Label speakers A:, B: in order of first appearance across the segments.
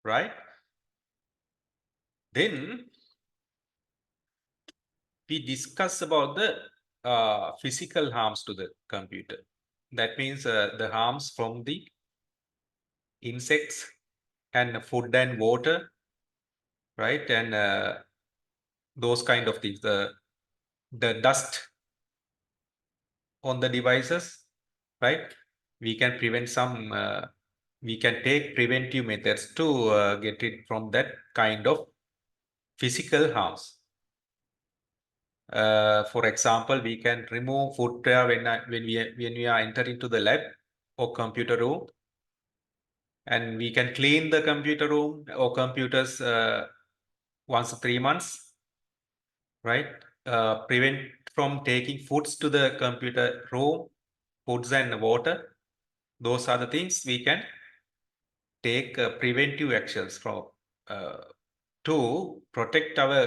A: right? Then we discuss about the physical harms to the computer. That means the harms from the insects and food and water, right? And those kind of things. The dust on the devices, right? We can prevent some. We can take preventive methods to get it from that kind of physical harms. For example, we can remove footwear when we are entering to the lab or computer room, and we can clean the computer room or computers once 3 months, right? Prevent from taking foods to the computer room, foods and water. Those are the things we can take preventive actions from to protect our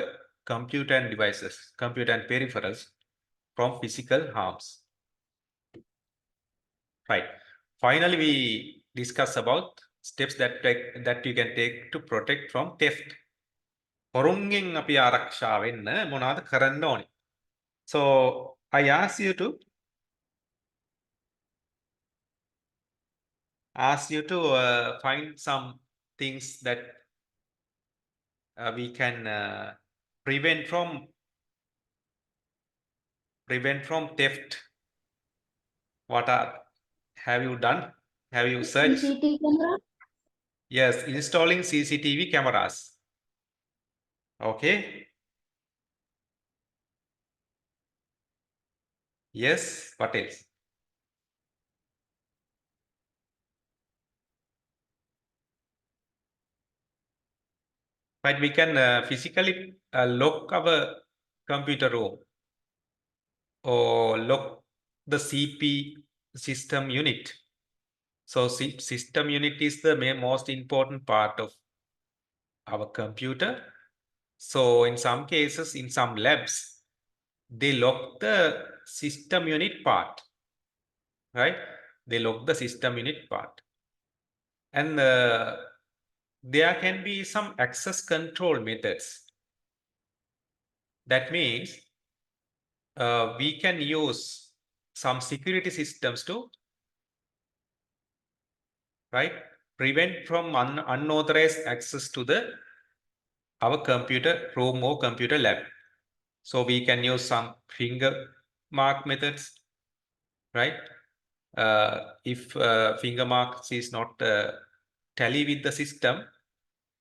A: computer and devices, computer and peripherals from physical harms. Right. Finally, we discuss about steps that you can take to protect from theft. හොරුන්ගෙන් අපි ආරක්ෂා වෙන්න මොනවද කරන්න ඕනේ? So I ask you to find some things that we can prevent from theft. What have you done? Have you searched?
B: CCTV camera.
A: Yes, installing CCTV cameras. Okay. Yes, what else? Right, we can physically lock our computer room or lock the CP system unit. So system unit is the most important part of our computer. So in some cases, in some labs, they lock the system unit part, right? They lock the system unit part. And there can be some access control methods. That means we can use some security systems to, right, prevent from unauthorized access to our computer room or computer lab. So we can use some finger mark methods, right? If finger marks is not tally with the system,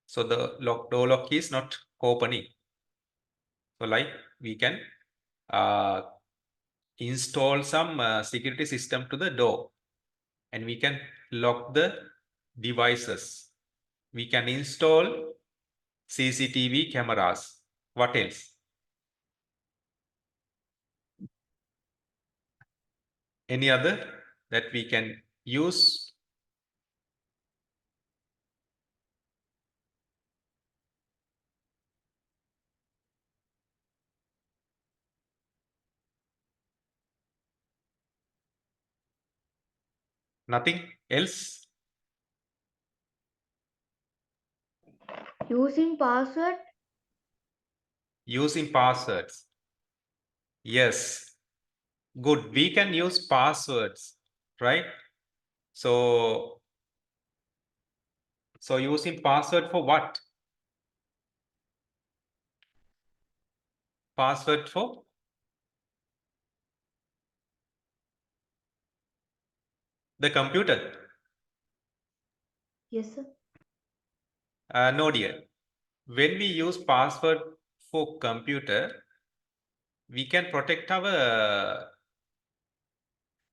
A: so the door lock is not opening. So like we can install some security system to the door, and we can lock the devices. We can install CCTV cameras. What else? Any other that we can use? Nothing else?
B: Using password.
A: Using passwords. Yes. Good. We can use passwords, right? So using password for what? Password for the computer?
B: Yes, sir.
A: No, dear. When we use password for computer, we can protect our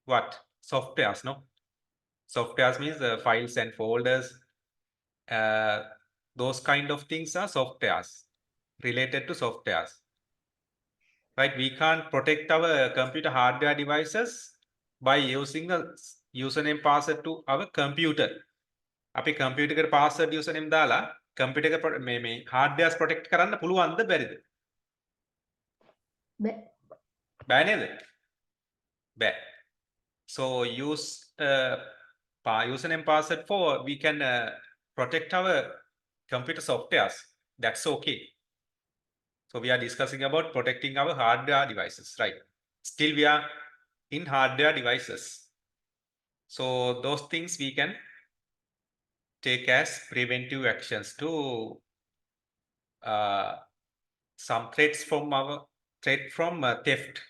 A: what? Softwares, no? Softwares means files and folders. Those kind of things are softwares, related to softwares. Right? We can't protect our computer hardware devices by using a username password to our computer. අපි computer එකට password username දාලා computer එක මේ hardwares protect කරන්න පුළුවන්ද බැරිද? බෑ නේද? බෑ. So use username password for we can protect our computer softwares, that's okay. So we are discussing about protecting our hardware devices, right? Still we are in hardware devices. So those things we can take as preventive actions to some threats from theft,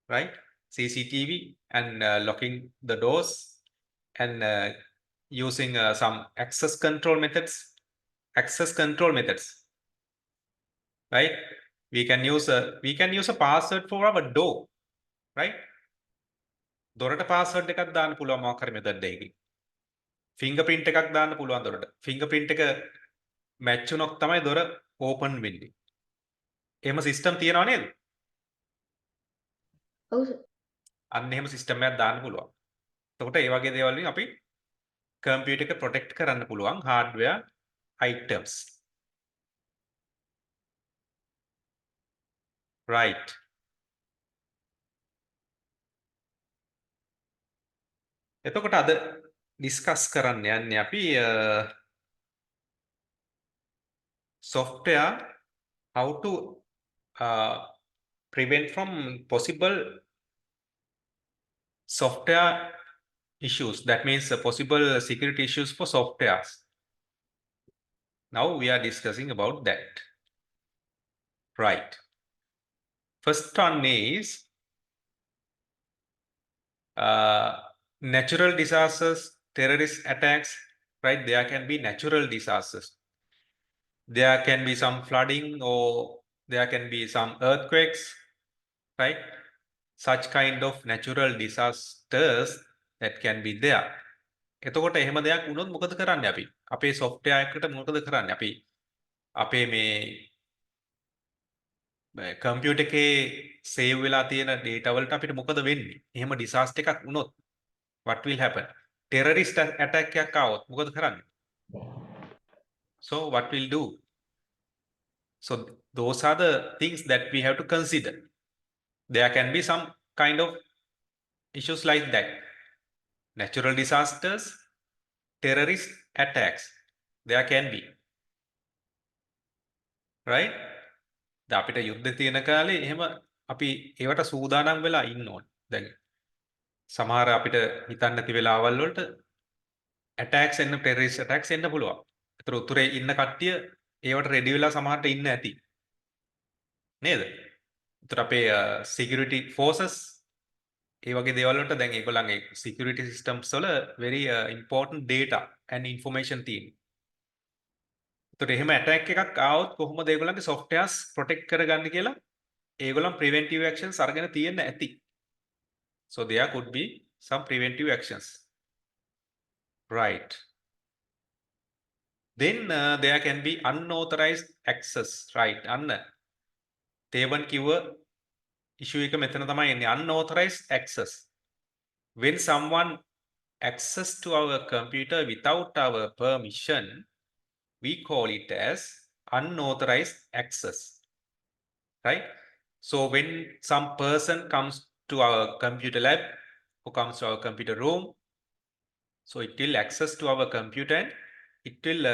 A: right? CCTV and locking the doors and using some access control methods, right? We can use a password for our door, right? දොරට password එකක් දාන්න පුළුවන් මොකක් හරි method එකකින්. fingerprint එකක් දාන්න පුළුවන් දොරට. fingerprint එක match වුණොත් තමයි දොර open වෙන්නේ. එහෙම system තියනව නේද?
B: ඔව් සර්.
A: අන්න එහෙම system එකක් දාන්න පුළුවන්. එතකොට ඒ වගේ දේවල් වලින් අපි computer එක protect කරන්න පුළුවන් hardware items. Right. එතකොට අද discuss කරන්න යන්නේ අපි software, how to prevent from possible software issues. That means possible security issues for softwares. Now we are discussing about that. Right. First one is natural disasters, terrorist attacks, right? There can be natural disasters. There can be some flooding or there can be some earthquakes, right? Such kind of natural disasters that can be there. එතකොට එහෙම දෙයක් වුණොත් මොකද කරන්නේ අපි? අපේ software එකකට මොකද කරන්නේ? අපි අපේ මේ කම්පියුටර් එකේ save වෙලා තියෙන data වලට අපිට මොකද වෙන්නේ? එහෙම disaster එකක් වුණොත් what will happen? Terrorist attack එකක් ආවොත් මොකද කරන්නේ? So what will do? So those are the things that we have to consider. There can be some kind of issues like that. Natural disasters, terrorist attacks. There can be. Right? දැන් අපිට යුද්ධ තියෙන කාලේ එහෙම අපි ඒවට සූදානම් වෙලා ඉන්න ඕනේ. දැන් සමහර අපිට හිතන්න නැති වෙලාවල් වලට attacks එන්න terrorist attacks එන්න පුළුවන්. ඒතර උතුරේ ඉන්න කට්ටිය ඒවට ready වෙලා සමහරට ඉන්න ඇති. නේද? ඒතර අපේ security forces ඒ වගේ දේවල් වලට දැන් ඒගොල්ලන්ගේ security systems වල very important data and information තියෙනවා. ඒතර එහෙම attack එකක් ආවොත් කොහොමද ඒගොල්ලන්ගේ softwares protect කරගන්නේ කියලා ඒගොල්ලන් preventive actions අරගෙන තියෙන්න ඇති. So there could be some preventive actions. Right. Then there can be unauthorized access. Right. තේවන් කිව්ව issue එක මෙතන තමයි එන්නේ unauthorized access. When someone access to our computer without our permission, we call it as unauthorized access. Right? So when some person comes to our computer lab or comes to our computer room, so it will access to our computer and it will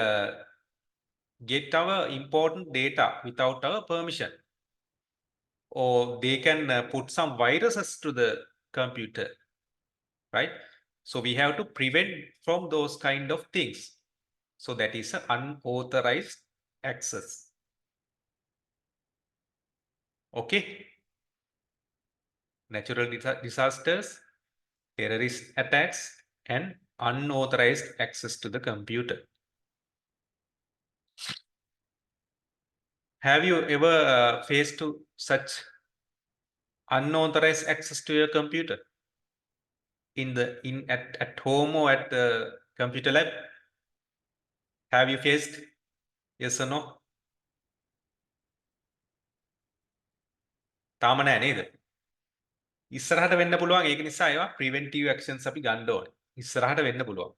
A: get our important data without our permission. Or they can put some viruses to the computer, right? So we have to prevent from those kind of things. So that is an unauthorized access. Okay. Natural disasters, terrorist attacks, and unauthorized access to the computer. Have you ever faced to such unauthorized access to your computer at home or at the computer lab? Have you faced? Yes or no? තාම නෑ නේද? ඉස්සරහට වෙන්න පුළුවන්. ඒක නිසා ඒවා preventive actions අපි ගන්න ඕනේ. ඉස්සරහට වෙන්න පුළුවන්.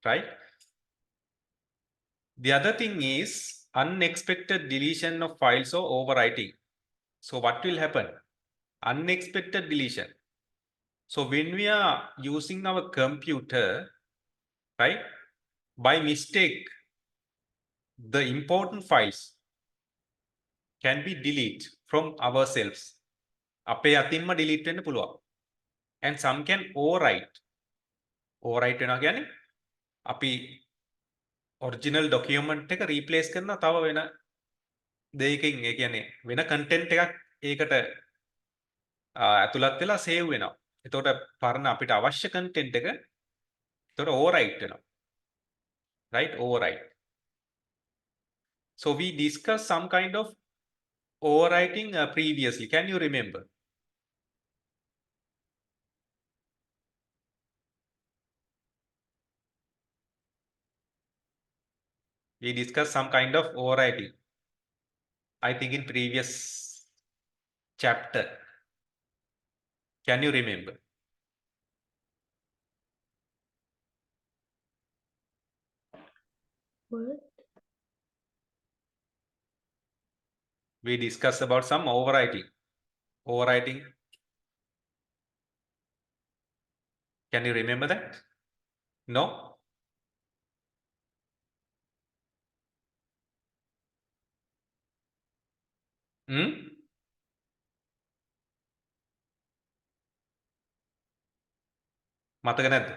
A: Right? The other thing is unexpected deletion of files or overwriting. So what will happen? Unexpected deletion. So when we are using our computer, right, by mistake, the important files can be deleted from ourselves. අපේ අතින්ම delete වෙන්න පුළුවන්. And some can overwrite. Overwrite වෙනවා කියන්නේ අපි original document එක replace කරන තව වෙන දෙයකින්, ඒ කියන්නේ වෙන content එකක් ඒකට ඇතුළත් වෙලා save වෙනවා. එතකොට පරණ අපිට අවශ්‍ය content එක එතකොට overwrite වෙනවා. Right? Overwrite. So we discussed some kind of overwriting previously. Can you remember? We discussed some kind of overwriting, I think, in previous chapter. Can you remember?
B: What?
A: We discussed about some overwriting. Overwriting. Can you remember that? No? Hmm? මතක නැද්ද?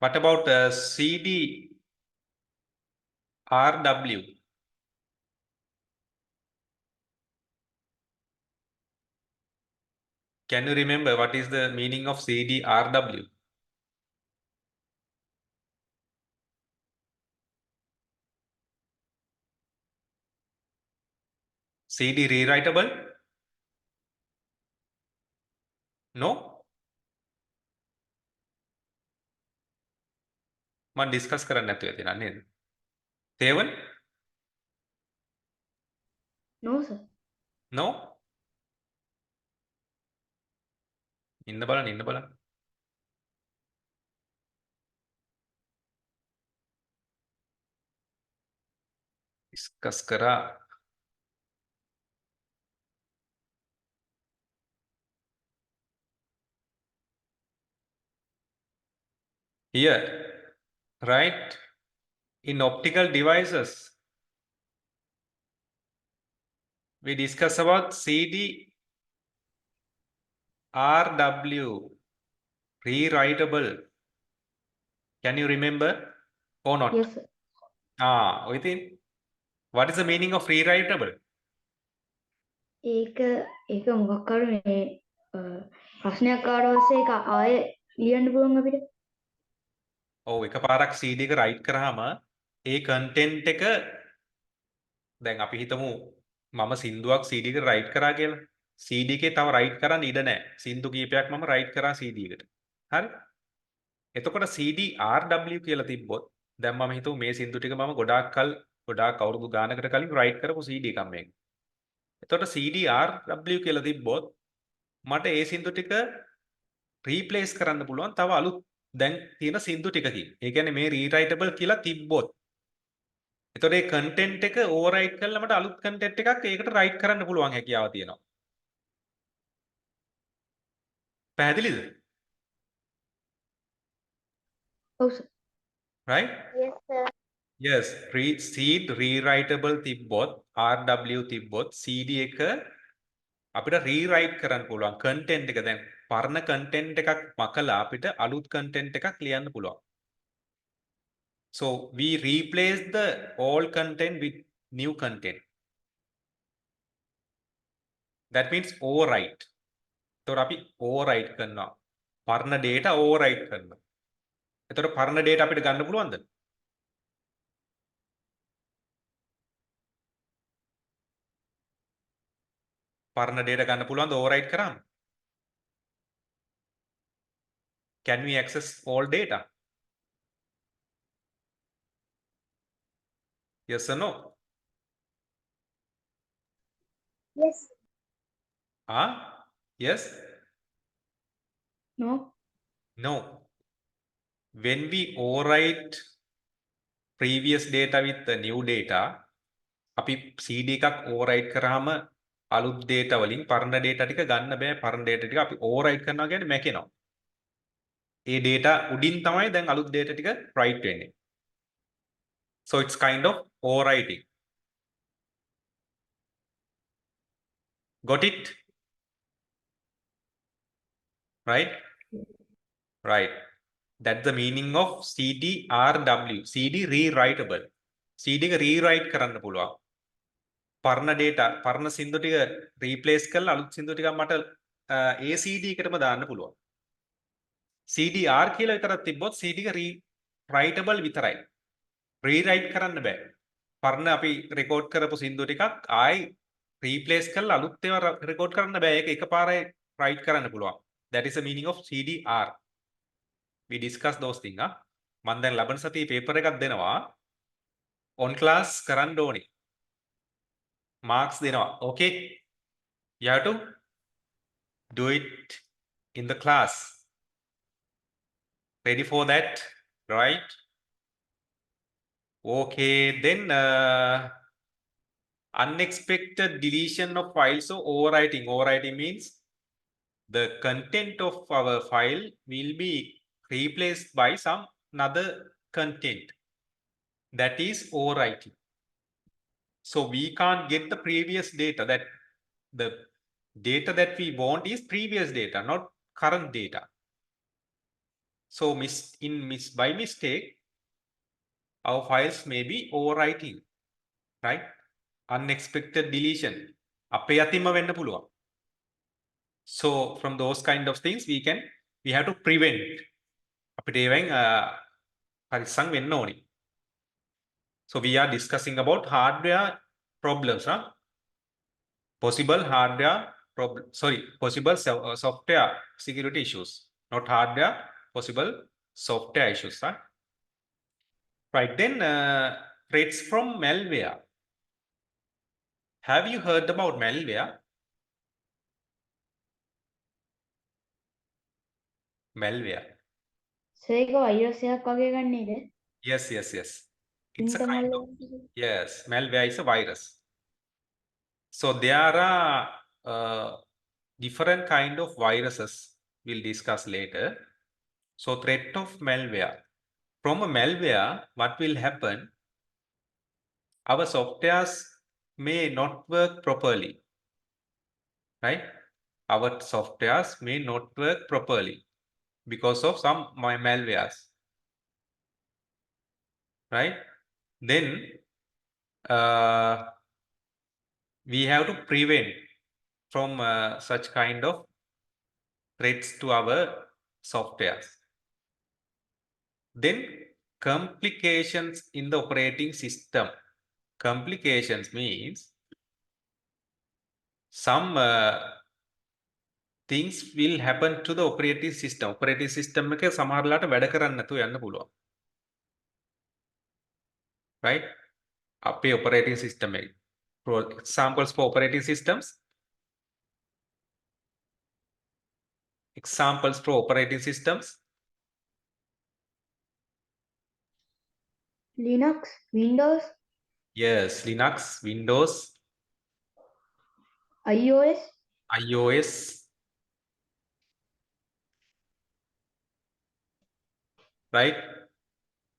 A: What about CD RW? Can you remember what is the meaning of CD RW? CD rewritable? No? මම discuss කරන්න නැතුව තියෙනවා නේද? තේවන?
B: No, sir.
A: No? ඉන්න බලන්න. Discuss කරා. Here, right? In optical devices, we discuss about CD RW, rewritable. Can you remember or not?
B: Yes, sir.
A: Within. What is the meaning of rewritable?
B: ඒක මොකක් කර මේ ප්‍රශ්නයක් ආවට පස්සේ ඒක ආයෙ ලියන්න පුළුවන් අපිට.
A: ඔව්, එකපාරක් CD එක write කරාම ඒ content එක, දැන් අපි හිතමු මම සින්දුවක් CD එකට write කරා කියලා. CD එකේ තව write කරන්න ඉඩ නැහැ. සින්දු කීපයක් මම write කරා CD එකට. හරි? එතකොට CD RW කියලා තිබ්බොත්, දැන් මම හිතුව මේ සින්දු ටික මම ගොඩාක් අවුරුදු ගානකට කලින් write කරපු CD එකක් මේක. එතකොට CD RW කියලා තිබ්බොත් මට ඒ සින්දු ටික replace කරන්න පුළුවන් තව අලුත් දැන් තියෙන සින්දු ටිකකින්. ඒ කියන්නේ මේ rewritable කියලා තිබ්බොත්. එතකොට මේ content එක overwrite කරලා මට අලුත් content එකක් ඒකට write කරන්න පුළුවන් හැකියාව තියෙනවා. පැහැදිලිද?
B: ඔව් sir.
A: Right?
B: Yes, sir.
A: Yes, seed rewritable තිබ්බොත් RW තිබ්බොත් CD එක අපිට rewrite කරන්න පුළුවන් content එක. දැන් පරණ content එකක් මකලා අපිට අලුත් content එකක් ලියන්න පුළුවන්. So we replace the old content with new content. That means overwrite. එතකොට අපි overwrite කරනවා. පරණ data overwrite කරනවා. එතකොට පරණ data අපිට ගන්න පුළුවන්ද? පරණ data ගන්න පුළුවන්ද overwrite කරාම? Can we access all data? Yes or no?
B: Yes.
A: Yes?
B: No.
A: No. When we overwrite previous data with the new data, අපි CD එකක් overwrite කරාම අලුත් data වලින් පරණ data ටික ගන්න බෑ. පරණ data ටික අපි overwrite කරනවා කියන්නේ මැකෙනවා. ඒ data උඩින් තමයි දැන් අලුත් data ටික write වෙන්නේ. So it's kind of overwriting. Got it? Right? Right. That's the meaning of CDRW. CD rewritable. CD එක rewrite කරන්න පුළුවන්. පරණ data, පරණ සින්දු ටික replace කරලා අලුත් සින්දු ටිකක් මට ඒ CD එකටම දාන්න පුළුවන්. CDR කියලා විතරක් තිබ්බොත් CD එක rewritable විතරයි. rewrite කරන්න බෑ. පරණ අපි record කරපු සින්දු ටිකක් ආයි replace කරලා අලුත් ඒවා record කරන්න බෑ. ඒක එකපාරයි write කරන්න පුළුවන්. That is the meaning of CDR. We discuss those things. මම දැන් ලබන සතියේ paper එකක් දෙනවා. on class කරන්න ඕනේ. marks දෙනවා. Okay? You have to do it in the class. Ready for that? Right? Okay, then unexpected deletion of files. So overwriting. Overwriting means the content of our file will be replaced by some another content. That is overwriting. So we can't get the previous data. That the data that we want is previous data, not current data. So by mistake, our files may be overwriting, right? Unexpected deletion. අපේ අතින්ම වෙන්න පුළුවන්. So from those kind of things we have to prevent. අපිට ඒවෙන් පරිස්සම් වෙන්න ඕනේ. So we are discussing about hardware problems, huh? Possible hardware problem. Sorry, possible software security issues. Not hardware, possible software issues, huh? Right, then threats from malware. Have you heard about malware? Malware.
B: ඒක virus එකක් වගේ ගන්න නේද?
A: Yes. It's a kind of, yes, malware is a virus. So there are different kind of viruses we'll discuss later. So threat of malware. From a malware, what will happen? Our softwares may not work properly, right? Our softwares may not work properly because of some malwares, right? Then we have to prevent from such kind of threats to our softwares. Then complications in the operating system. Complications means some things will happen to the operating system. Operating system එක සමහරලාට වැඩ කරන්න නැතුව යන්න පුළුවන්. Right? අපේ operating system එක. Examples for operating systems. Examples for operating systems.
B: Linux, Windows,
A: Yes, Linux, Windows, iOS, right?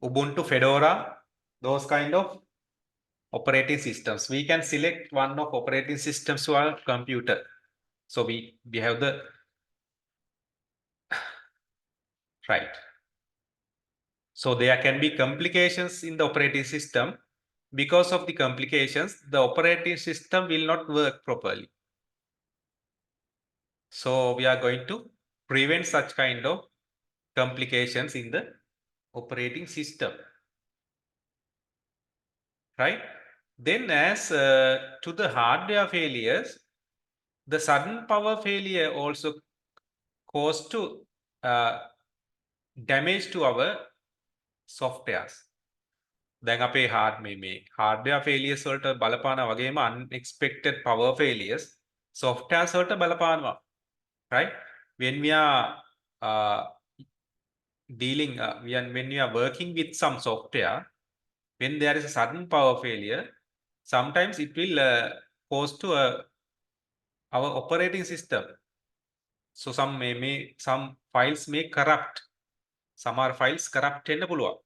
A: Ubuntu, Fedora, those kind of operating systems. We can select one of operating systems to our computer. So we have the right. So there can be complications in the operating system. Because of the complications, the operating system will not work properly. So we are going to prevent such kind of complications in the operating system. Right? Then as to the hardware failures, the sudden power failure also cause to damage to our softwares. දැන් අපේ hardware failures වලට බලපානවා වගේම unexpected power failures softwares වලට බලපානවා. Right? When we are when we are working with some software, when there is a sudden power failure, sometimes it will cause to our operating system. So some files may corrupt සමහර files corrupt වෙන්න පුළුවන්.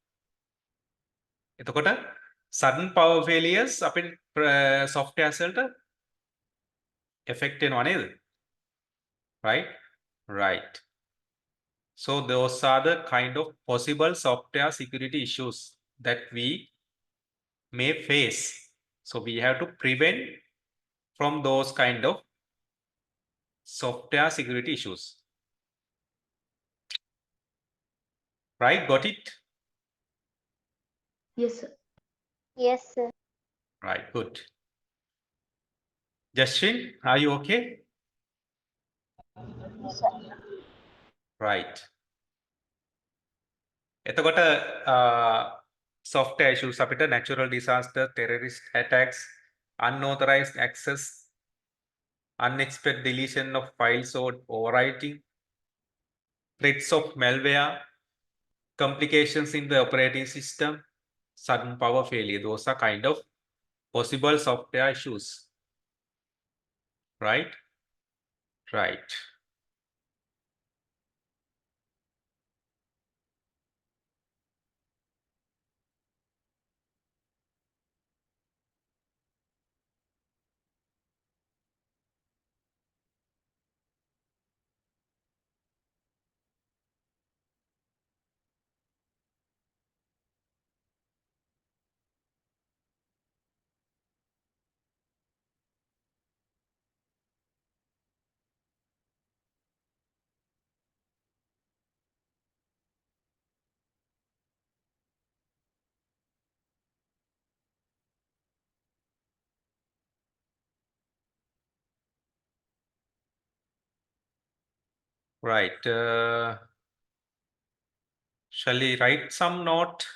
A: එතකොට sudden power failures අපේ software වලට affect වෙනවා නේද? Right? Right. So those are the kind of possible software security issues that we may face. So we have to prevent from those kind of software security issues. Right? Got it?
B: Yes, sir.
C: Yes, sir.
A: Right. Good. Jashin, are you okay? Right. එතකොට software issues අපිට natural disaster, terrorist attacks, unauthorized access, unexpected deletion of files or overwriting, threats of malware, complications in the operating system, sudden power failure. Those are kind of possible software issues. Right? Right. Right. Shall we write some note?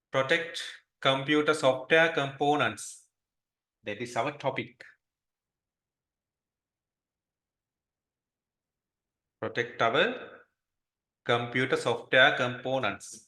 A: Protect computer software components. That is our topic. Protect our computer software components.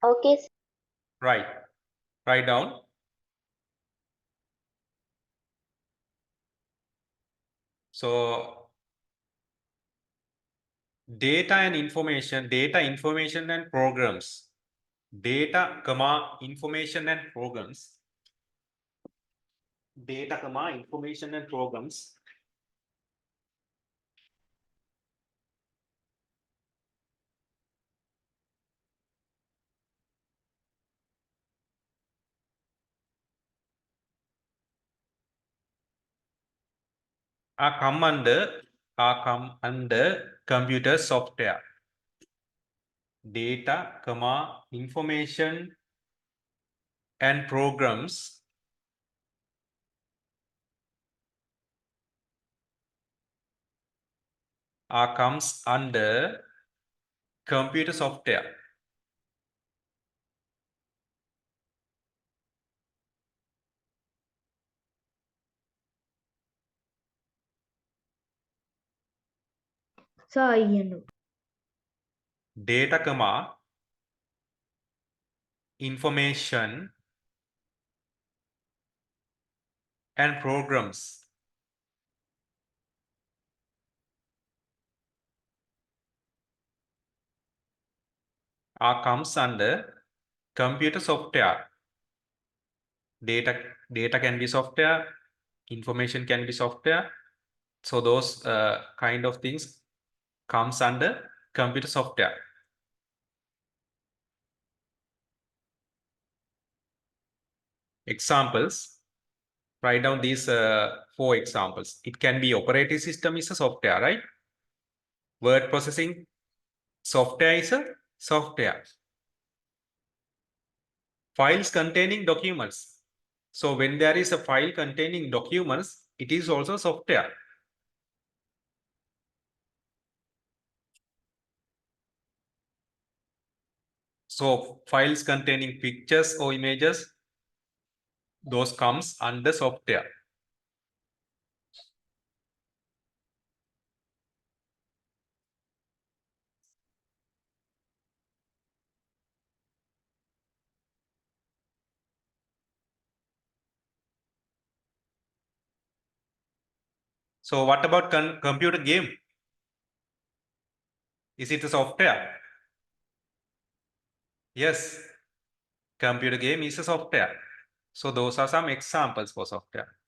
C: Okay, sir.
A: Right. Write down. So data, information and programs. Data, information and programs. Data, information and programs. Come under computer software. Data, information and programs comes under computer software.
B: Sir, you.
A: Data, information and programs comes under computer software. Data can be software, information can be software. So those kind of things comes under computer software. Examples. Write down these 4 examples. It can be operating system is a software, right? Word processing software is a software. files containing documents. So when there is a file containing documents, it is also software. So files containing pictures or images, those comes under software. So what about computer game? Is it a software? Yes, computer game is a software. So those are some examples for software.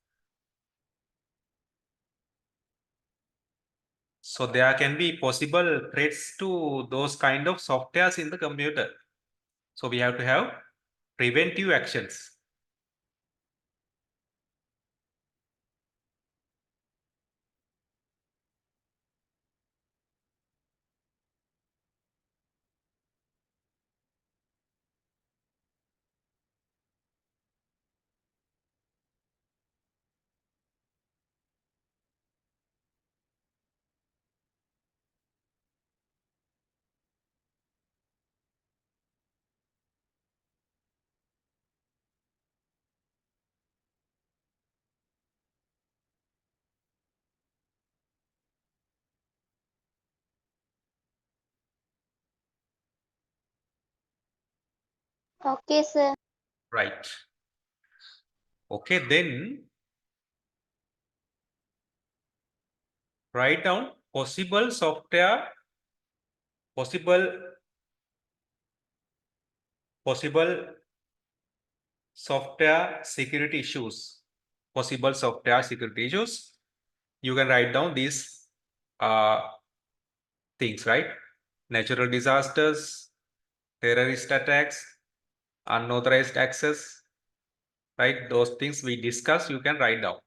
A: So there can be possible threats to those kind of softwares in the computer. So we have to have preventive actions.
C: Okay, sir.
A: Right. Okay, then write down possible software, possible software security issues. Possible software security issues. You can write down these things, right? Natural disasters, terrorist attacks, unauthorized access, right? Those things we discussed, you can write down.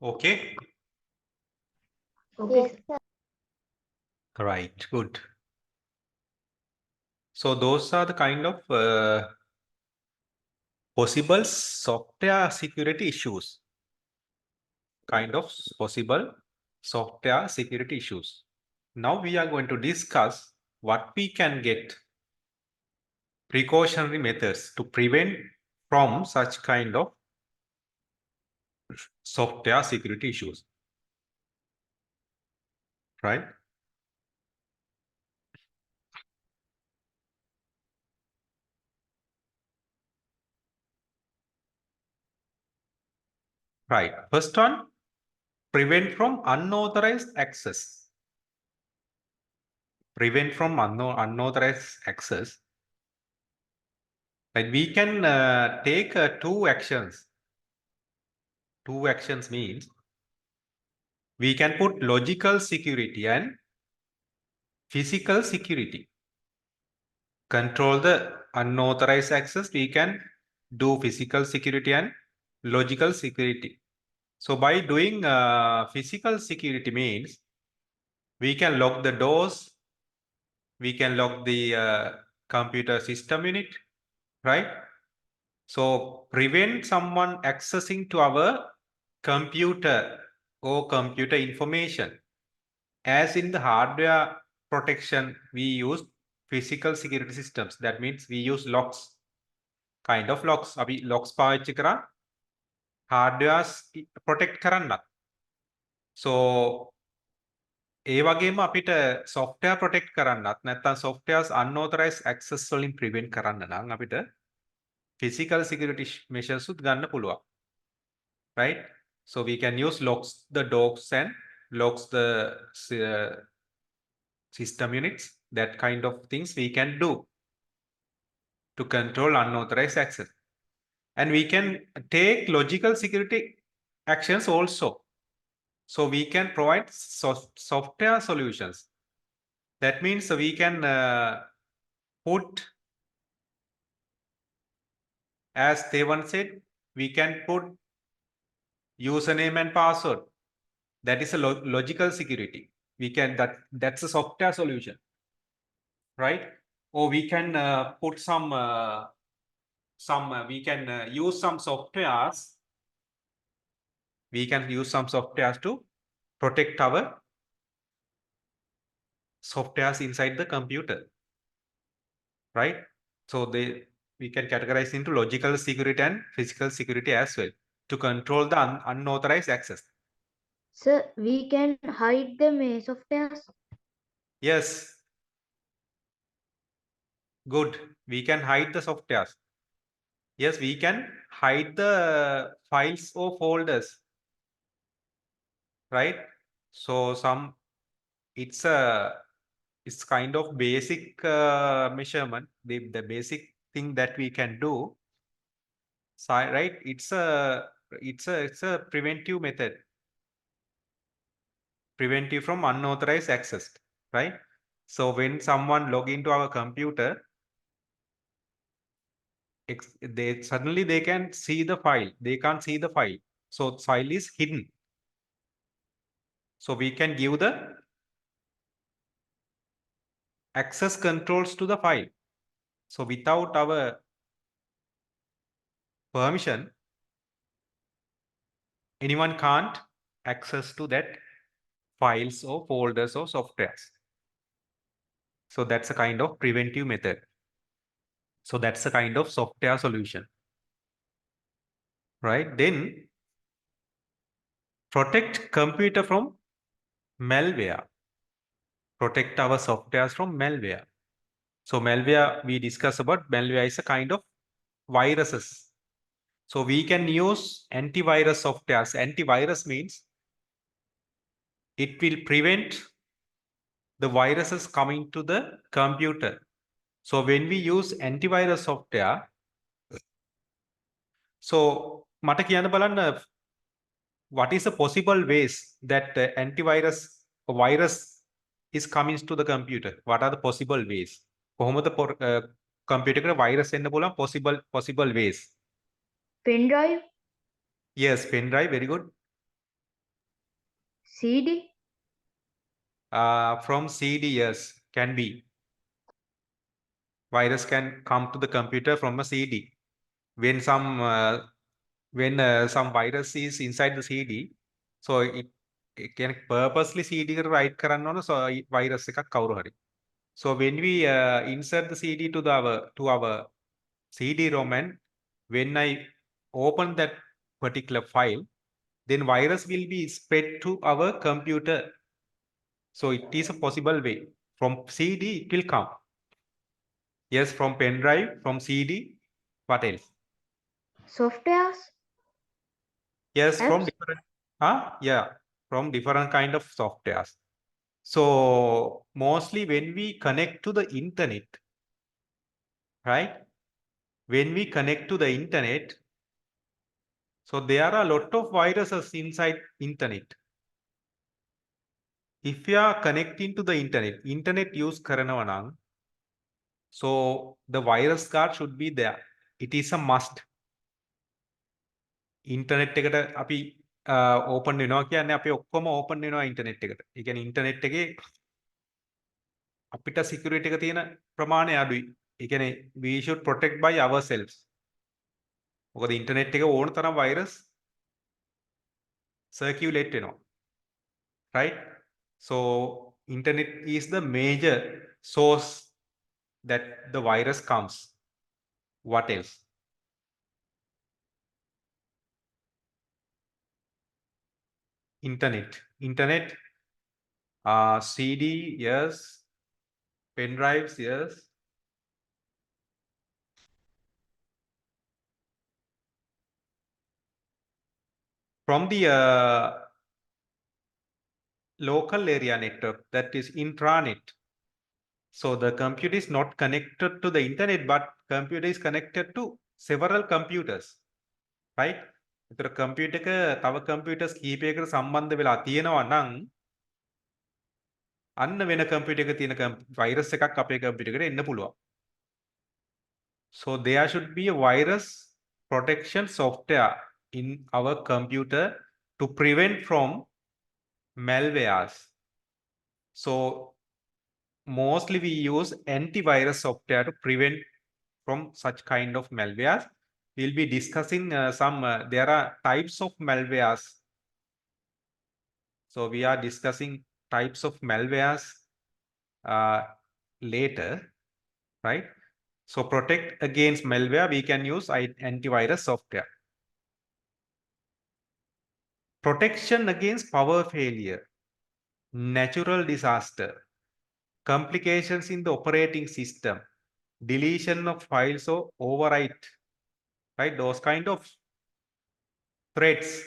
A: Okay.
B: Okay,
C: Yes,
B: sir.
C: sir.
A: Right. Good. So those are the kind of possible software security issues. Possible software security issues. Now we are going to discuss what we can get precautionary methods to prevent from such kind of software security issues. Right? Right. First one, prevent from unauthorized access. Prevent from unauthorized access. Like we can take two actions. Two actions means we can put logical security and physical security. Control the unauthorized access, we can do physical security and logical security. So by doing physical security means we can lock the doors, we can lock the computer system unit, right? So prevent someone accessing to our computer or computer information. As in the hardware protection, we use physical security systems. That means we use locks, kind of locks. අපි locks පාවිච්චි කරා hardwares protect කරන්න. So ඒ වගේම අපිට software protect කරන්නත් නැත්නම් softwares unauthorized access වලින් prevent කරන්න නම් අපිට physical security measures උත් ගන්න පුළුවන්. Right? So we can use locks the doors and locks the system units. That kind of things we can do to control unauthorized access. And we can take logical security actions also. So we can provide software solutions. That means we can put, as Devan said, we can put username and password. That is a logical security. We can that's a software solution, right? Or we can put we can use some softwares. We can use some softwares to protect our softwares inside the computer, right? So we can categorize into logical security and physical security as well to control the unauthorized access.
B: Sir, we can hide the softwares.
A: Yes, good. We can hide the softwares. Yes, we can hide the files or folders, right? So it's kind of basic measurement, the basic thing that we can do. So, right? It's a preventive method. Preventive from unauthorized access, right? So when someone log into our computer, they can see the file. They can't see the file. So file is hidden. So we can give the access controls to the file. So without our permission, anyone can't access to that files or folders or softwares. So that's a kind of preventive method. So that's a kind of software solution, right? Then protect computer from malware. Protect our softwares from malware. So malware, we discuss about malware is a kind of viruses. So we can use antivirus softwares. Antivirus means it will prevent the viruses coming to the computer. So when we use antivirus software, so මට කියන්න බලන්න what is the possible ways that antivirus virus is coming to the computer? What are the possible ways? කොහොමද computer එකට virus එන්න පුළුවන් possible ways?
B: Pen drive.
A: Yes, pen drive, very good.
B: CD?
A: From CD, yes, can be. Virus can come to the computer from a CD. When some virus is inside the CD, so it can purposely CD එකට write කරන්න ඕන so virus එකක් කවුරු හරි. So when we insert the CD to our CD-ROM, and when I open that particular file, then virus will be spread to our computer. So it is a possible way. From CD it will come. Yes, from pen drive, from CD. What else?
B: Softwares?
A: Yes, from
B: Apps?
A: different. Yeah, from different kind of softwares. So mostly when we connect to the internet, right? When we connect to the internet, so there are a lot of viruses inside internet. If you are connecting to the internet use කරනවා නම්, so the virus guard should be there. It is a must. Internet එකට අපි open වෙනවා කියන්නේ අපි ඔක්කොම open වෙනවා internet එකට. ඒ කියන්නේ ඉන්ටර්නෙට් එකේ අපිට සිකියුරිටි එක තියෙන ප්‍රමාණය අඩුයි. ඒ කියන්නේ we should protect by ourselves. මොකද ඉන්ටර්නෙට් එක ඕන තරම් වෛරස් circulate වෙනවා. Right? So internet is the major source that the virus comes. What else? Internet, CD, yes. Pen drives, yes. From the local area network, that is intranet. So the computer is not connected to the internet, but computer is connected to several computers, right? ඒතර computer එක තව computers කීපයකට සම්බන්ධ වෙලා තියෙනවා නම් අන්න වෙන computer එකක තියෙන virus එකක් අපේ computer එකට එන්න පුළුවන්. So there should be a virus protection software in our computer to prevent from malwares. So mostly we use antivirus software to prevent from such kind of malwares. We'll be discussing there are types of malwares. So we are discussing types of malwares later, right? So protect against malware, we can use antivirus software. Protection against power failure, natural disaster, complications in the operating system, deletion of files or overwrite, right? Those kind of threats.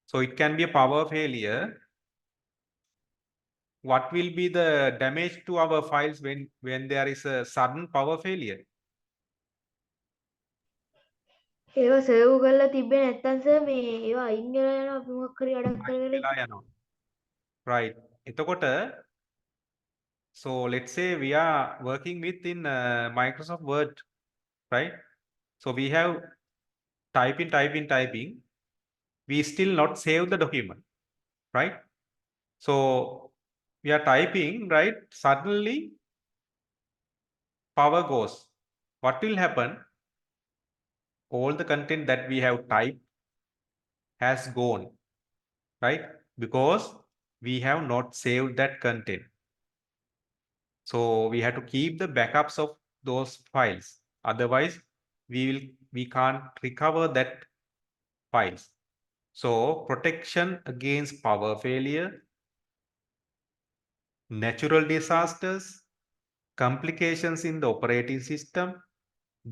A: So it can be a power failure. What will be the damage to our files when there is a sudden power failure?
B: ඒවා save කරලා තිබ්බේ නැත්තම් sir මේ ඒවා අයින් වෙලා යනවා මොකක් හරි අඩක් කරගෙන
A: වෙලා යනවා. Right. එතකොට so let's say we are working with in Microsoft Word, right? So we have typing, we still not save the document, right? So we are typing, right? Suddenly power goes. What will happen? All the content that we have typed has gone, right? Because we have not saved that content. So we have to keep the backups of those files. Otherwise, we can't recover that files. So protection against power failure, natural disasters, complications in the operating system,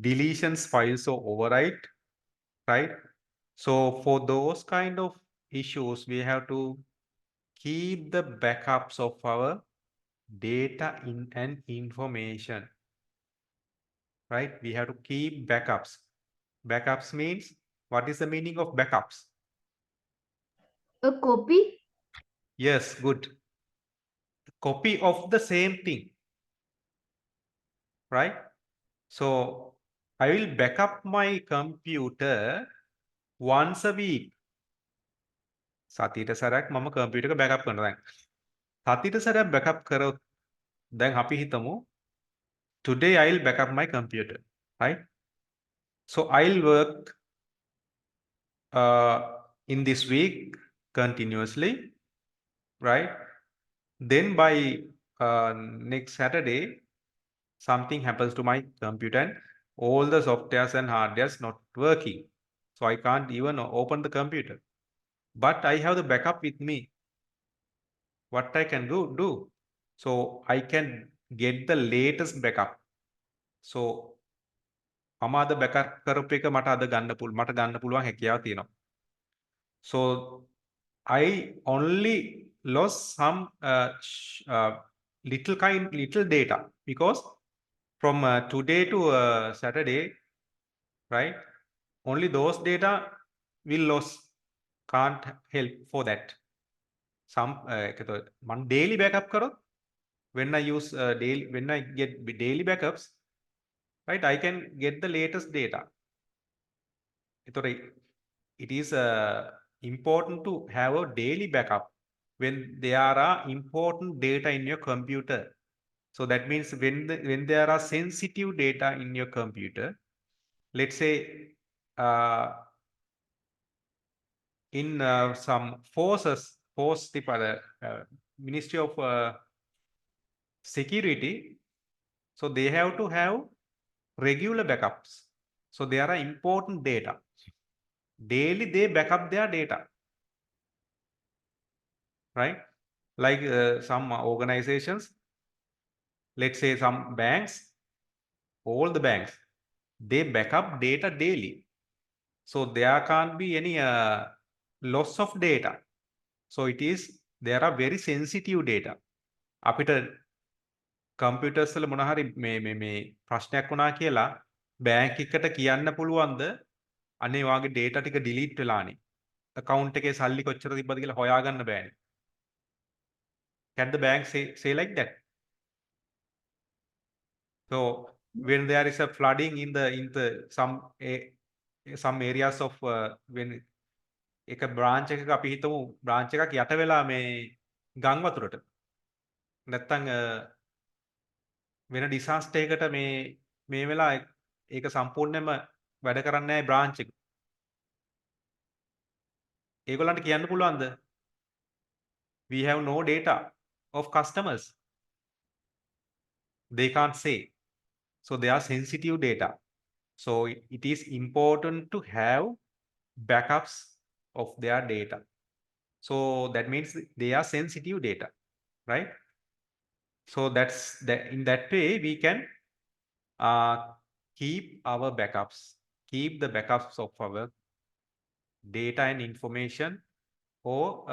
A: deletions, files or overwrite, right? So for those kind of issues, we have to keep the backups of our data and information, right? We have to keep backups. Backups means, what is the meaning of backups?
B: a copy?
A: Yes, good. Copy of the same thing, right? So I will back up my computer once a week. සතියට සැරයක් මම computer එක backup කරනවා. දැන් සතියට සැරයක් backup කරොත් දැන් අපි හිතමු today I'll backup my computer, right? So I'll work in this week continuously, right? Then by next Saturday, something happens to my computer and all the softwares and hardwares not working. So I can't even open the computer. But I have the backup with me. What I can do? So I can get the latest backup. So මම අද backup කරපු එක මට ගන්න පුළුවන් හැකියාව තියෙනවා. So I only lost some little data because from today to Saturday, right? Only those data will lose. Can't help for that. Some daily backup කරොත් when I get daily backups, right? I can get the latest data. It is important to have a daily backup when there are important data in your computer. So that means when there are sensitive data in your computer, let's say in some force Ministry of Security, so they have to have regular backups. So there are important data. Daily they backup their data, right? Like some organizations, let's say some banks, all the banks, they backup data daily. So there can't be any loss of data. So there are very sensitive data. අපිට computers වල මොන හරි මේ ප්‍රශ්නයක් වුණා කියලා bank එකට කියන්න පුළුවන්ද අනේ වාගේ data ටික delete වෙලානේ. account එකේ සල්ලි කොච්චර තිබ්බද කියලා හොයාගන්න බෑනේ. Can the bank say like that? So when there is a flooding in the some areas of when එක branch එකක අපි හිතමු branch එකක් යට වෙලා මේ ගම් වතුරට නැත්තම් වෙන disaster එකකට මේ වෙලා ඒක සම්පූර්ණයෙන්ම වැඩ කරන්නේ නැහැ branch එක. ඒගොල්ලන්ට කියන්න පුළුවන්ද? We have no data of customers. They can't say. So they are sensitive data. So it is important to have backups of their data. So that means they are sensitive data, right? So in that way we can keep our backups, keep the backups of our data and information or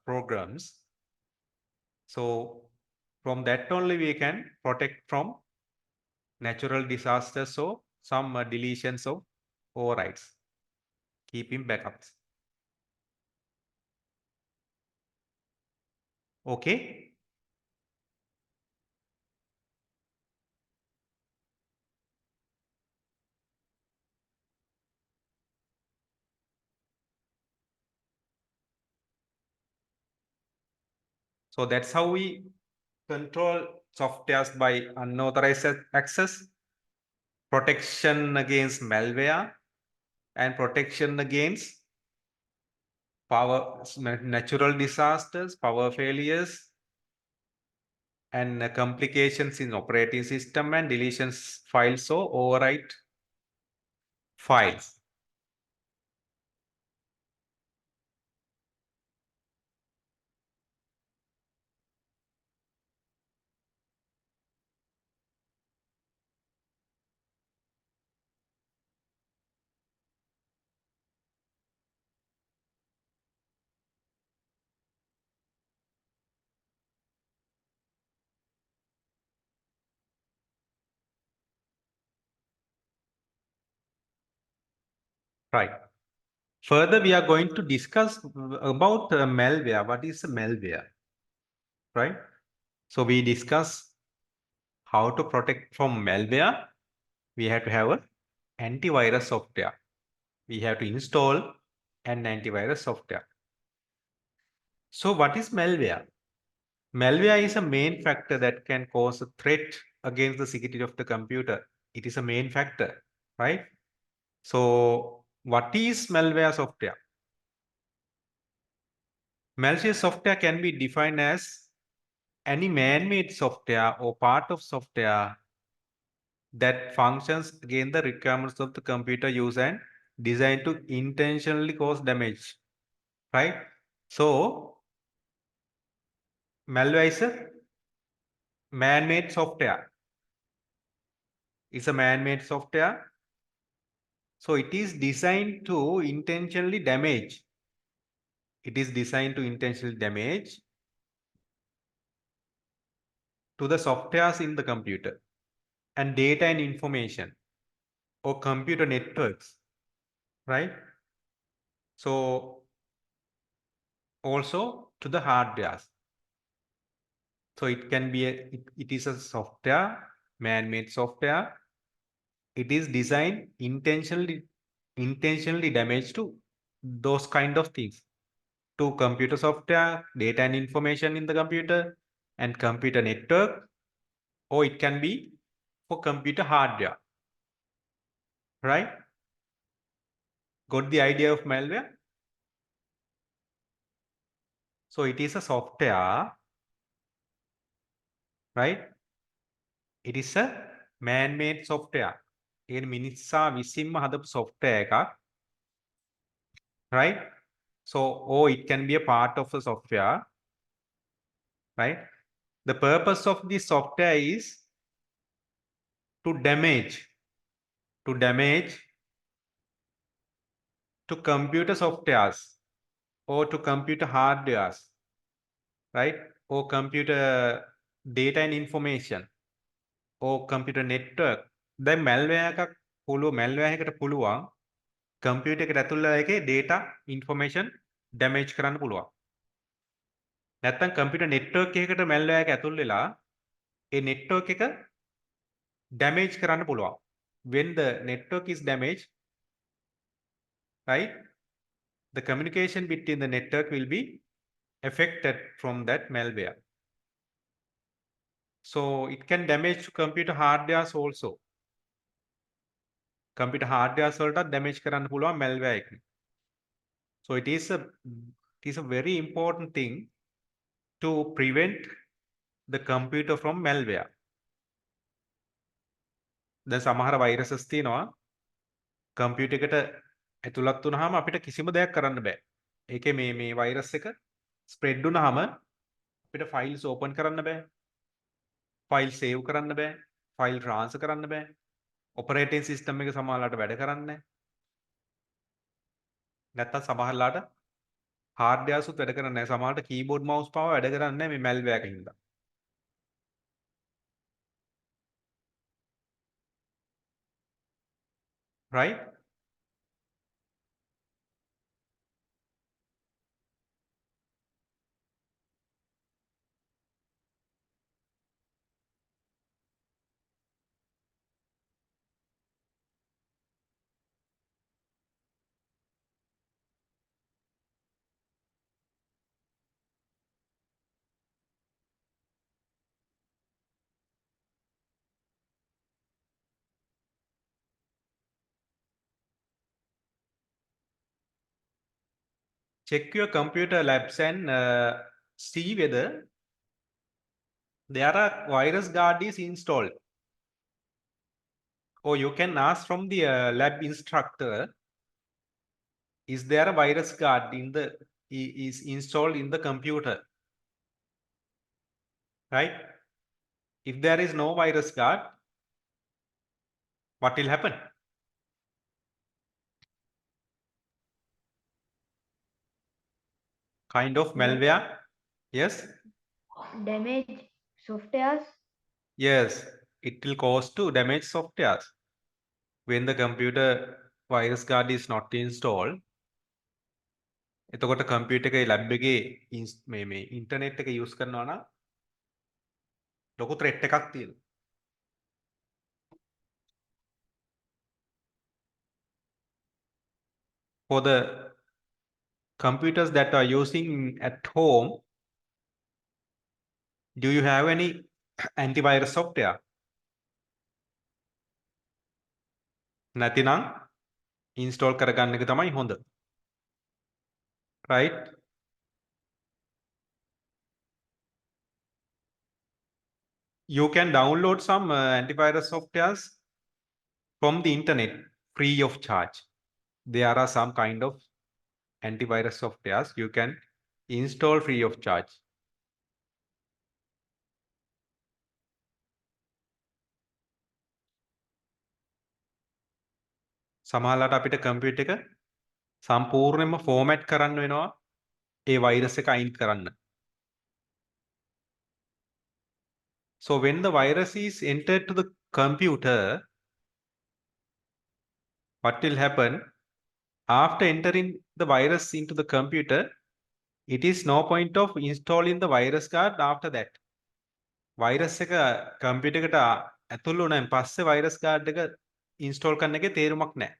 A: programs. So from that only we can protect from natural disasters or some deletions of overrides. Keeping backups. Okay. So that's how we control softwares by unauthorized access, protection against malware, and protection against natural disasters, power failures, and complications in operating system and deletions files or overwrite files. Right. Further, we are going to discuss about malware. What is malware? Right. So we discuss how to protect from malware. We have to have an antivirus software. We have to install an antivirus software. So what is malware? Malware is a main factor that can cause a threat against the security of the computer. It is a main factor, right? So what is malware software? Malicious software can be defined as any man-made software or part of software that functions against the requirements of the computer use and designed to intentionally cause damage, right? So malware is a man-made software. It's a man-made software. So it is designed to intentionally damage. It is designed to intentionally damage to the softwares in the computer and data and information or computer networks, right? So also to the hardwares. So it can be it is a software, man-made software. It is designed intentionally damage to those kind of things, to computer software, data and information in the computer, and computer network, or it can be for computer hardware, right? Got the idea of malware? So it is a software, right? It is a man-made software. ඒ මිනිස්සා විසින්ම හදපු software එකක්, right? So, or it can be a part of a software, right? The purpose of this software is to damage to computer softwares or to computer hardwares, right? Or computer data and information or computer network. දැන් malware එකක් malware එකට පුළුවන් computer එකට ඇතුල් වෙලා ඒකේ data information damage කරන්න පුළුවන්. නැත්තම් computer network එකකට malware එක ඇතුල් වෙලා ඒ network එක damage කරන්න පුළුවන්. When the network is damaged, right? The communication between the network will be affected from that malware. So it can damage to computer hardwares also. Computer hardwares වලට damage කරන්න පුළුවන් malware එක. So it is a very important thing to prevent the computer from malware. දැන් සමහර viruses තියෙනවා computer එකට ඇතුළත් වුණාම අපිට කිසිම දෙයක් කරන්න බෑ. ඒකේ මේ virus එක spread වුණාම අපිට files open කරන්න බෑ. file save කරන්න බෑ. file transfer කරන්න බෑ. operating system එක සමහරලාට වැඩ කරන්නේ නැහැ. නැත්තම් සමහරලාට hardware සුත් වැඩ කරන්නේ නැහැ. සමහරට keyboard mouse පවා වැඩ කරන්නේ නැහැ මේ malware එකකින් හින්දා. Right? Check your computer labs and see whether there are virus guard is installed. Or you can ask from the lab instructor, is there a virus guard is installed in the computer? Right? If there is no virus guard, what will happen? Kind of malware? Yes?
B: Damage softwares.
A: Yes, it will cause to damage softwares. When the computer virus guard is not installed, එතකොට computer එකේ lab එකේ මේ internet එක use කරනවා නම් ලොකු threat එකක් තියෙනවා. For the computers that are using at home, do you have any antivirus software? නැතිනම් install කරගන්න එක තමයි හොඳ. Right? You can download some antivirus softwares from the internet free of charge. There are some kind of antivirus softwares you can install free of charge. සමහරවිට අපිට computer එක සම්පූර්ණයෙන්ම format කරන්න වෙනවා ඒ වෛරස් එක අයින් කරන්න. So when the virus is entered to the computer, what will happen? After entering the virus into the computer, it is no point of installing the virus guard after that. virus එක computer එකට ඇතුල් වුණාන් පස්සේ virus guard එක install කරන්න එකේ තේරුමක් නැහැ.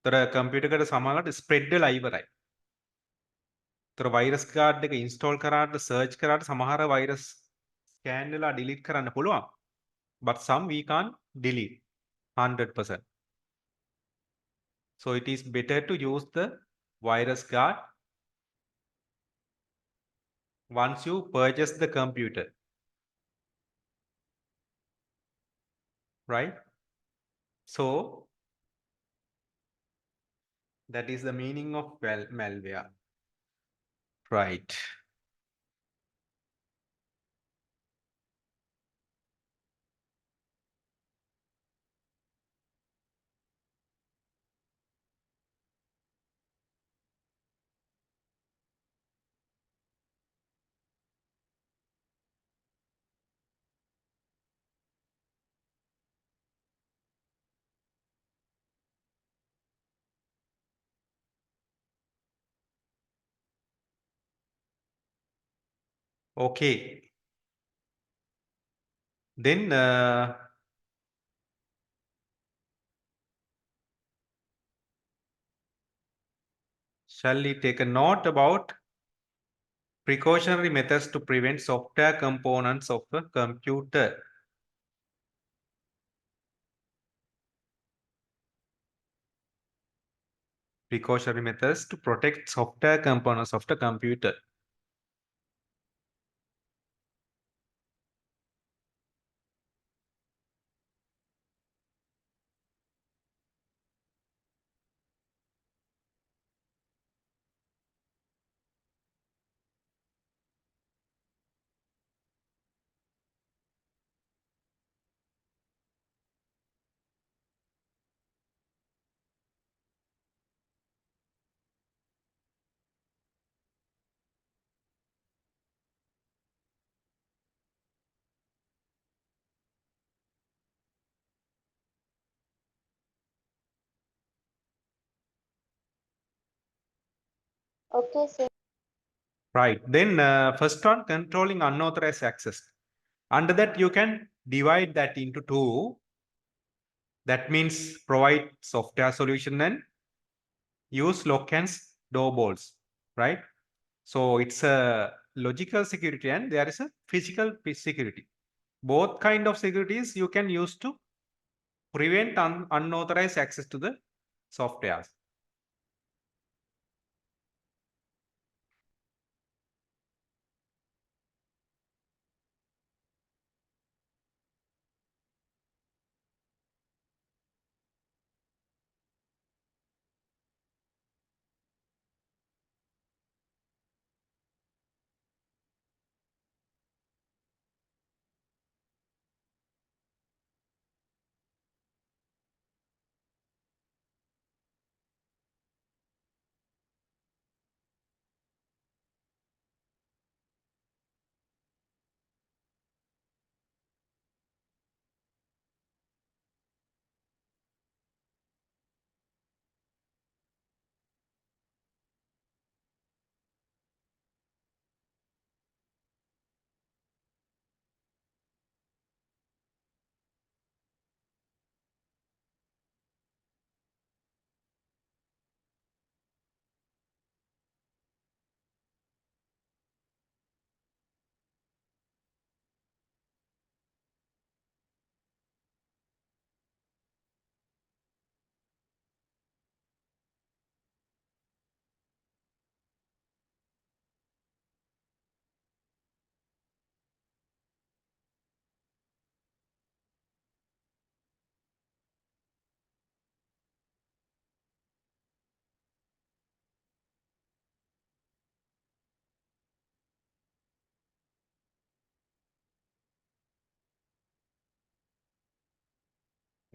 A: ତර computer එකට සමහරවිට spread වෙලා ඉවරයි. තර virus guard එක install කරාට search කරාට සමහර virus scan වෙලා delete කරන්න පුළුවන්. But some we can't delete 100%. So it is better to use the virus guard once you purchase the computer. Right? So that is the meaning of malware. Right. Okay. Then shall we take a note about precautionary methods to prevent software components of a computer? Precautionary methods to protect software components of the computer.
D: Okay, sir.
A: Right. Then first one, controlling unauthorized access. Under that, you can divide that into two. That means provide software solution and use lock and door bolts, right? So it's a logical security and there is a physical security. Both kind of securities you can use to prevent unauthorized access to the softwares.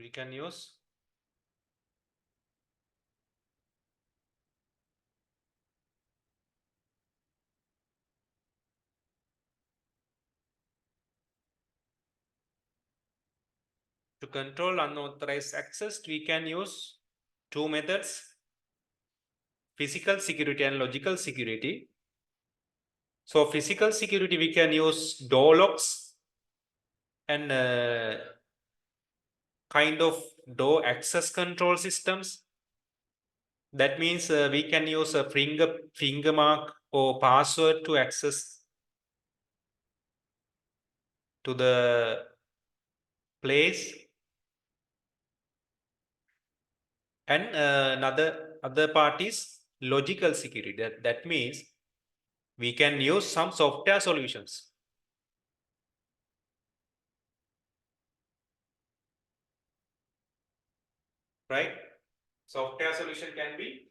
A: we can use to control unauthorized access. We can use two methods: physical security and logical security. So physical security, we can use door locks and kind of door access control systems. That means we can use a finger mark or password to access to the place. And other part is logical security. That means we can use some software solutions. Right? Software solution can be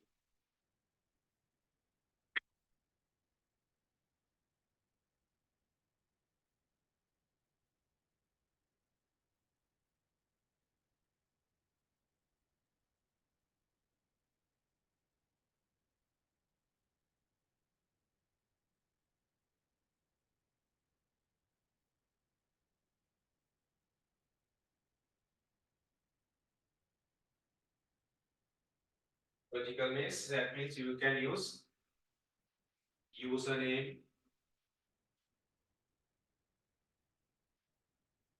A: logical means that means you can use username,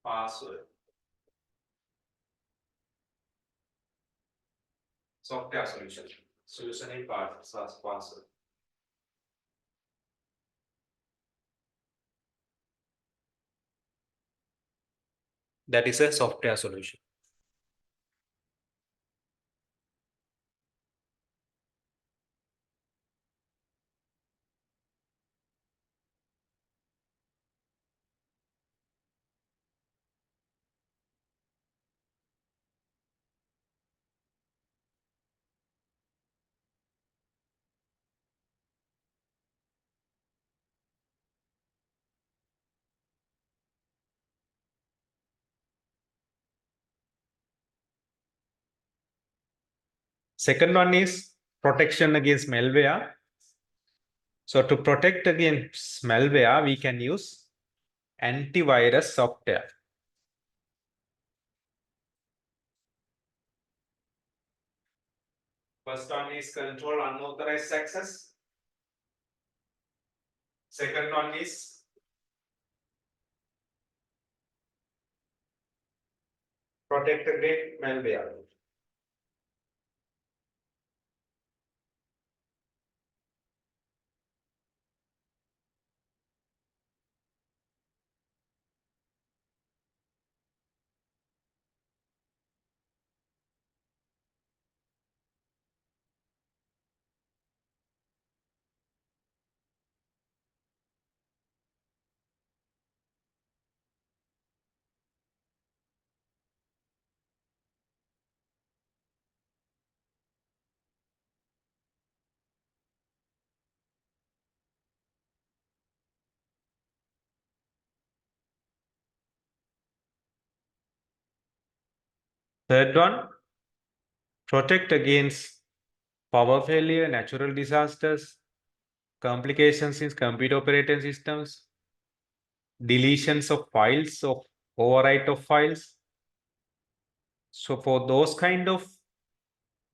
A: password, software solution, username, password. That is a software solution. Second one is protection against malware. So to protect against malware, we can use antivirus software. First one is control unauthorized access. Second one is protect against malware. Third one, protect against power failure, natural disasters, complications in computer operating systems, deletions of files, of overwrite of files. So for those kind of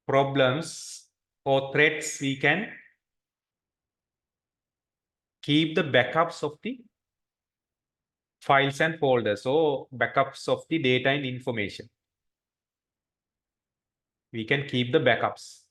A: problems or threats, we can keep the backups of the files and folders, or backups of the data and information. We can keep the backups.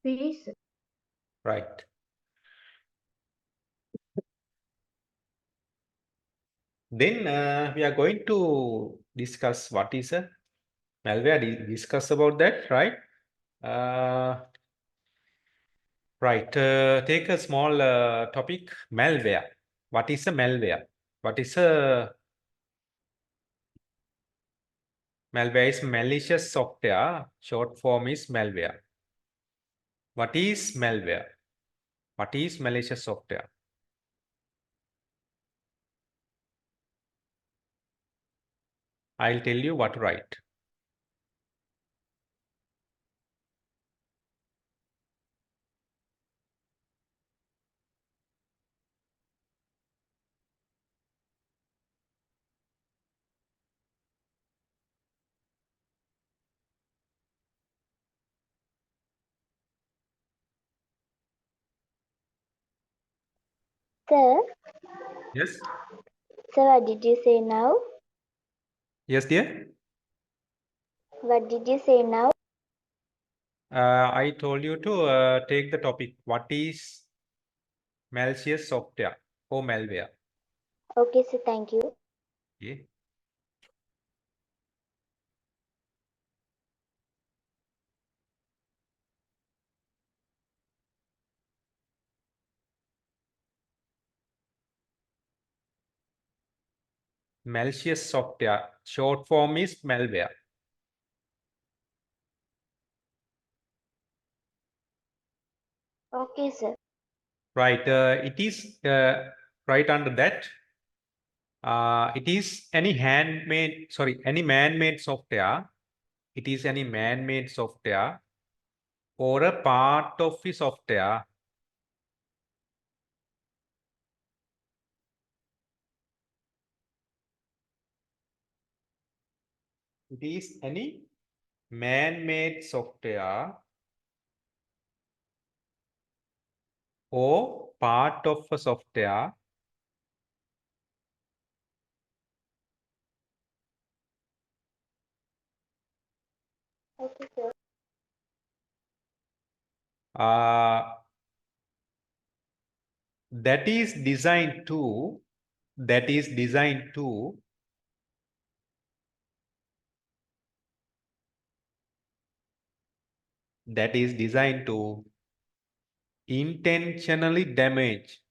B: Please.
A: Right. Then we are going to discuss what is a malware. Discuss about that, right? Right. Take a small topic, malware. What is a malware? What is a malware? Is malicious software. Short form is malware. What is malware? What is malicious software? I'll tell you what to write.
D: Sir,
A: Yes.
D: sir, what did you say now?
A: Yes, dear.
D: What did you say now?
A: I told you to take the topic. What is malicious software or malware?
D: Okay, sir, thank you.
A: Okay. Malicious software. Short form is malware.
D: Okay, sir.
A: Right. It is right under that. It is any any man-made software. It is any man-made software or a part of the software it is any man-made software or part of a software
D: Okay, sir.
A: uh, that is designed to that is designed to that is designed to intentionally damage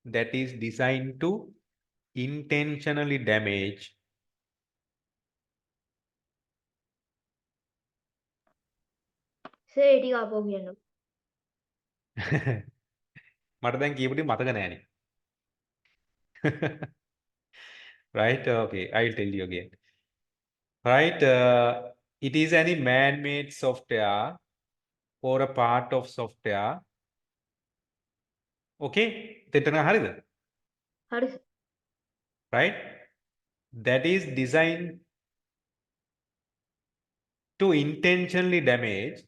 A: that is designed to intentionally damage
B: sir ඒ ටික ආපහු කියන්න.
A: මට දැන් කියපු ටික මතක නෑනේ. Right? Okay, I'll tell you again. Right? It is any man-made software or a part of software. Okay? දෙතන හරිද?
B: හරි sir.
A: Right? That is designed to intentionally damage.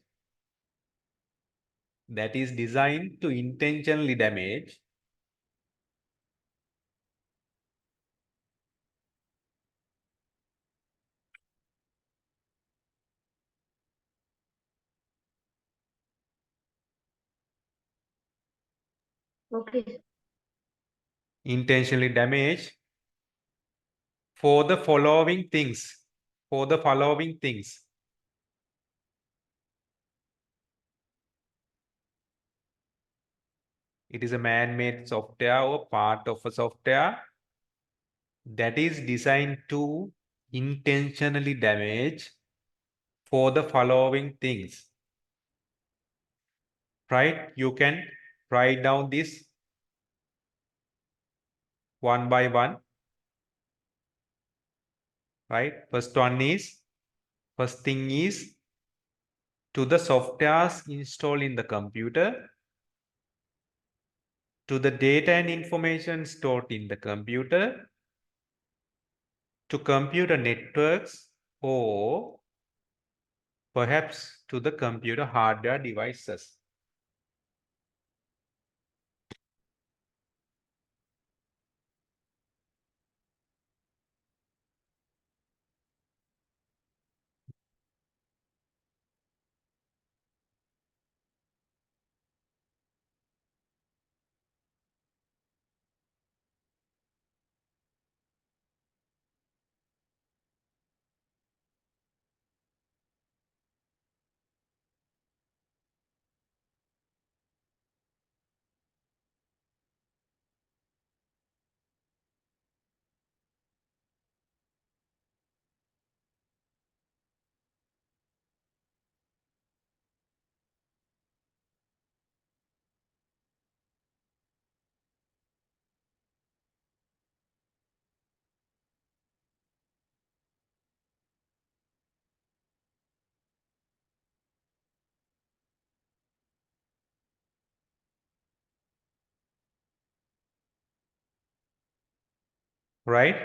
A: That is designed to intentionally damage
B: okay sir.
A: intentionally damage for the following things. For the following things. It is a man-made software or part of a software that is designed to intentionally damage for the following things. Right? You can write down this one by one. Right? First thing is to the softwares installed in the computer, to the data and information stored in the computer, to computer networks, or perhaps to the computer hardware devices. right?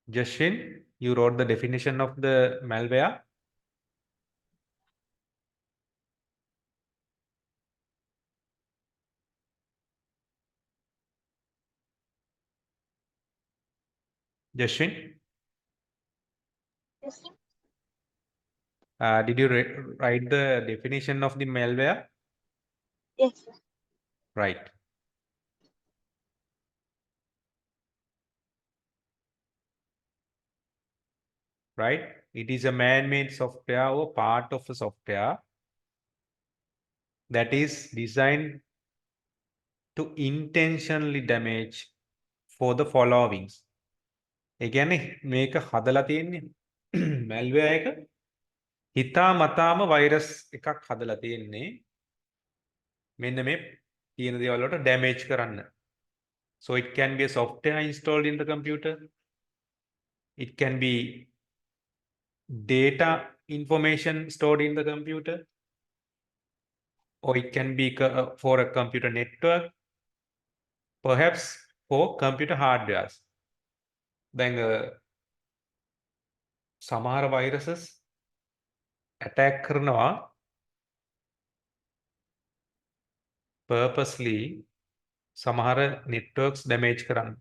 A: Justin, you wrote the definition of the malware. Justin,
D: Yes, sir.
A: did you write the definition of the malware?
D: Yes, sir.
A: Right. Right? It is a man-made software or part of a software that is designed to intentionally damage for the followings. ඒ කියන්නේ මේක හදලා තියෙන්නේ malware එක හිතා මතාම virus එකක් හදලා තියෙන්නේ මෙන්න මේ තියෙන දේවල් වලට damage කරන්න. So it can be a software installed in the computer. It can be data information stored in the computer, or it can be for a computer network, perhaps for computer hardwares. දැන් සමහර viruses attack කරනවා purposely සමහර networks damage කරන්න.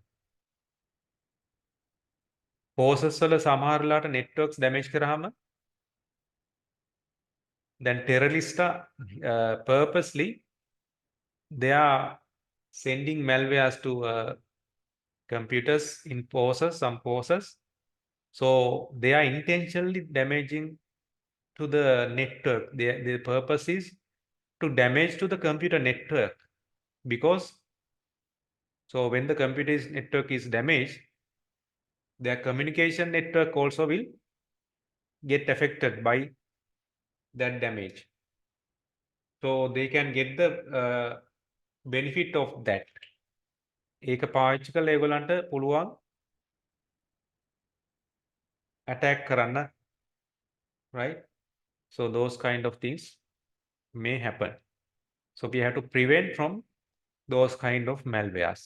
A: Forces වල සමහරලාට networks damage කරාම then terrorists purposely they are sending malwares to computers in forces, some forces. So they are intentionally damaging to the network. Their purpose is to damage to the computer network, because so when the computer network is damaged, their communication network also will get affected by that damage. So they can get the benefit of that. ඒක පාවිච්චි කරලා ඒගොල්ලන්ට පුළුවන් attack කරන්න, right? So those kind of things may happen. So we have to prevent from those kind of malwares.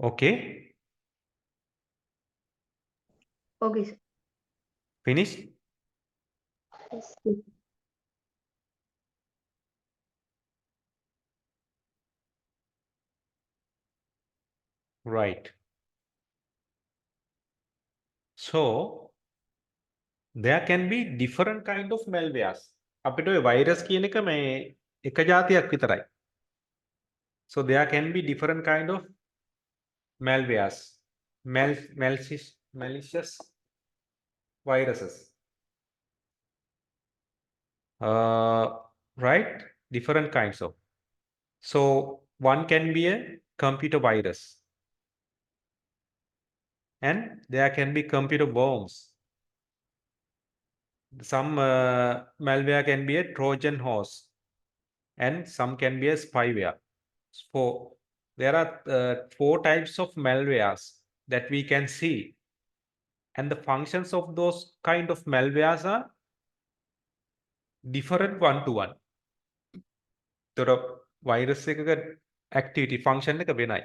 A: Okay,
B: Okay, sir.
A: finished?
D: Yes.
A: Right. So there can be different kind of malwares. අපිට ඔය virus කියන එක මේ එක જાතියක් විතරයි. So there can be different kind of malwares, malicious viruses. Right? Different kinds of. So one can be a computer virus, and there can be computer bombs. Some malware can be a Trojan horse, and some can be a spyware. So there are 4 types of malwares that we can see, and the functions of those kind of malwares are different one to one. තොර virus එකක activity function එක වෙනයි.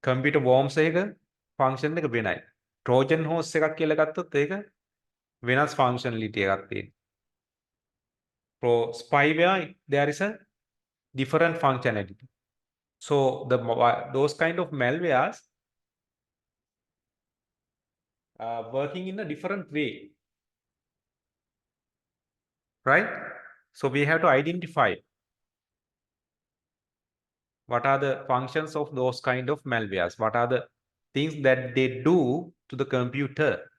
A: Computer worms එක function එක වෙනයි. Trojan horse එකක් කියලා ගත්තොත් ඒක වෙනස් functionality එකක් තියෙනවා. For spyware there is a different functionality. So those kind of malwares are working in a different way, right? So we have to identify what are the functions of those kind of malwares, what are the things that they do to the computer,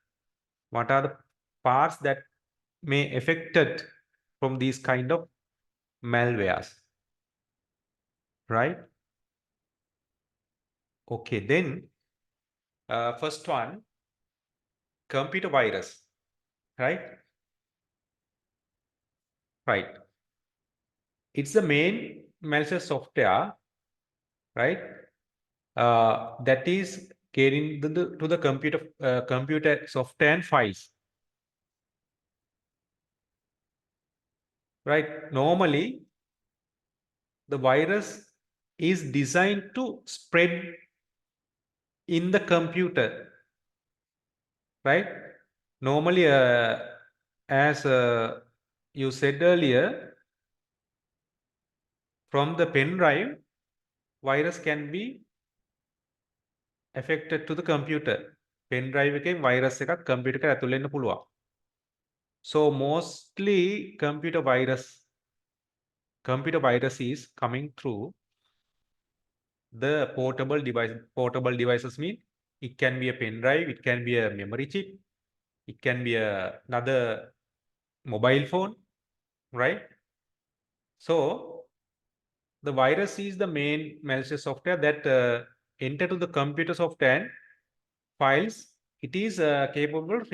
A: what are the parts that may affected from these kind of malwares, right? Okay, then first one, computer virus, right? Right. It's the main malicious software, right? That is getting to the computer software and files. Right. Normally, the virus is designed to spread in the computer, right? Normally, as you said earlier, from the pen drive, virus can be affected to the computer. pen drive එකෙන් virus එකක් computer එකට ඇතුල් වෙන්න පුළුවන්. So mostly computer virus is coming through the portable device. Portable devices mean it can be a pen drive, it can be a memory chip, it can be another mobile phone, right? So the virus is the main malicious software that enter to the computer software and files. It is capable of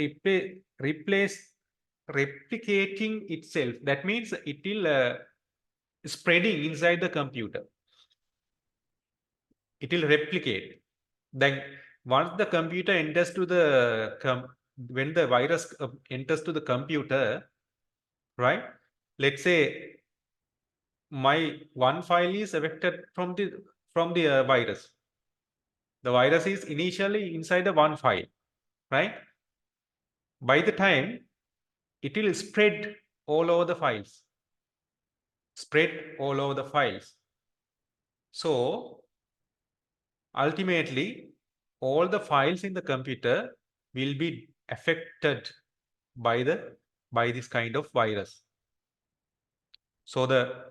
A: replicating itself. That means it will spreading inside the computer. It will replicate. Then once the computer enters to the when the virus enters to the computer, right? Let's say my one file is affected from the virus. The virus is initially inside the one file, right? By the time it will spread all over the files. Spread all over the files. So ultimately, all the files in the computer will be affected by this kind of virus. So the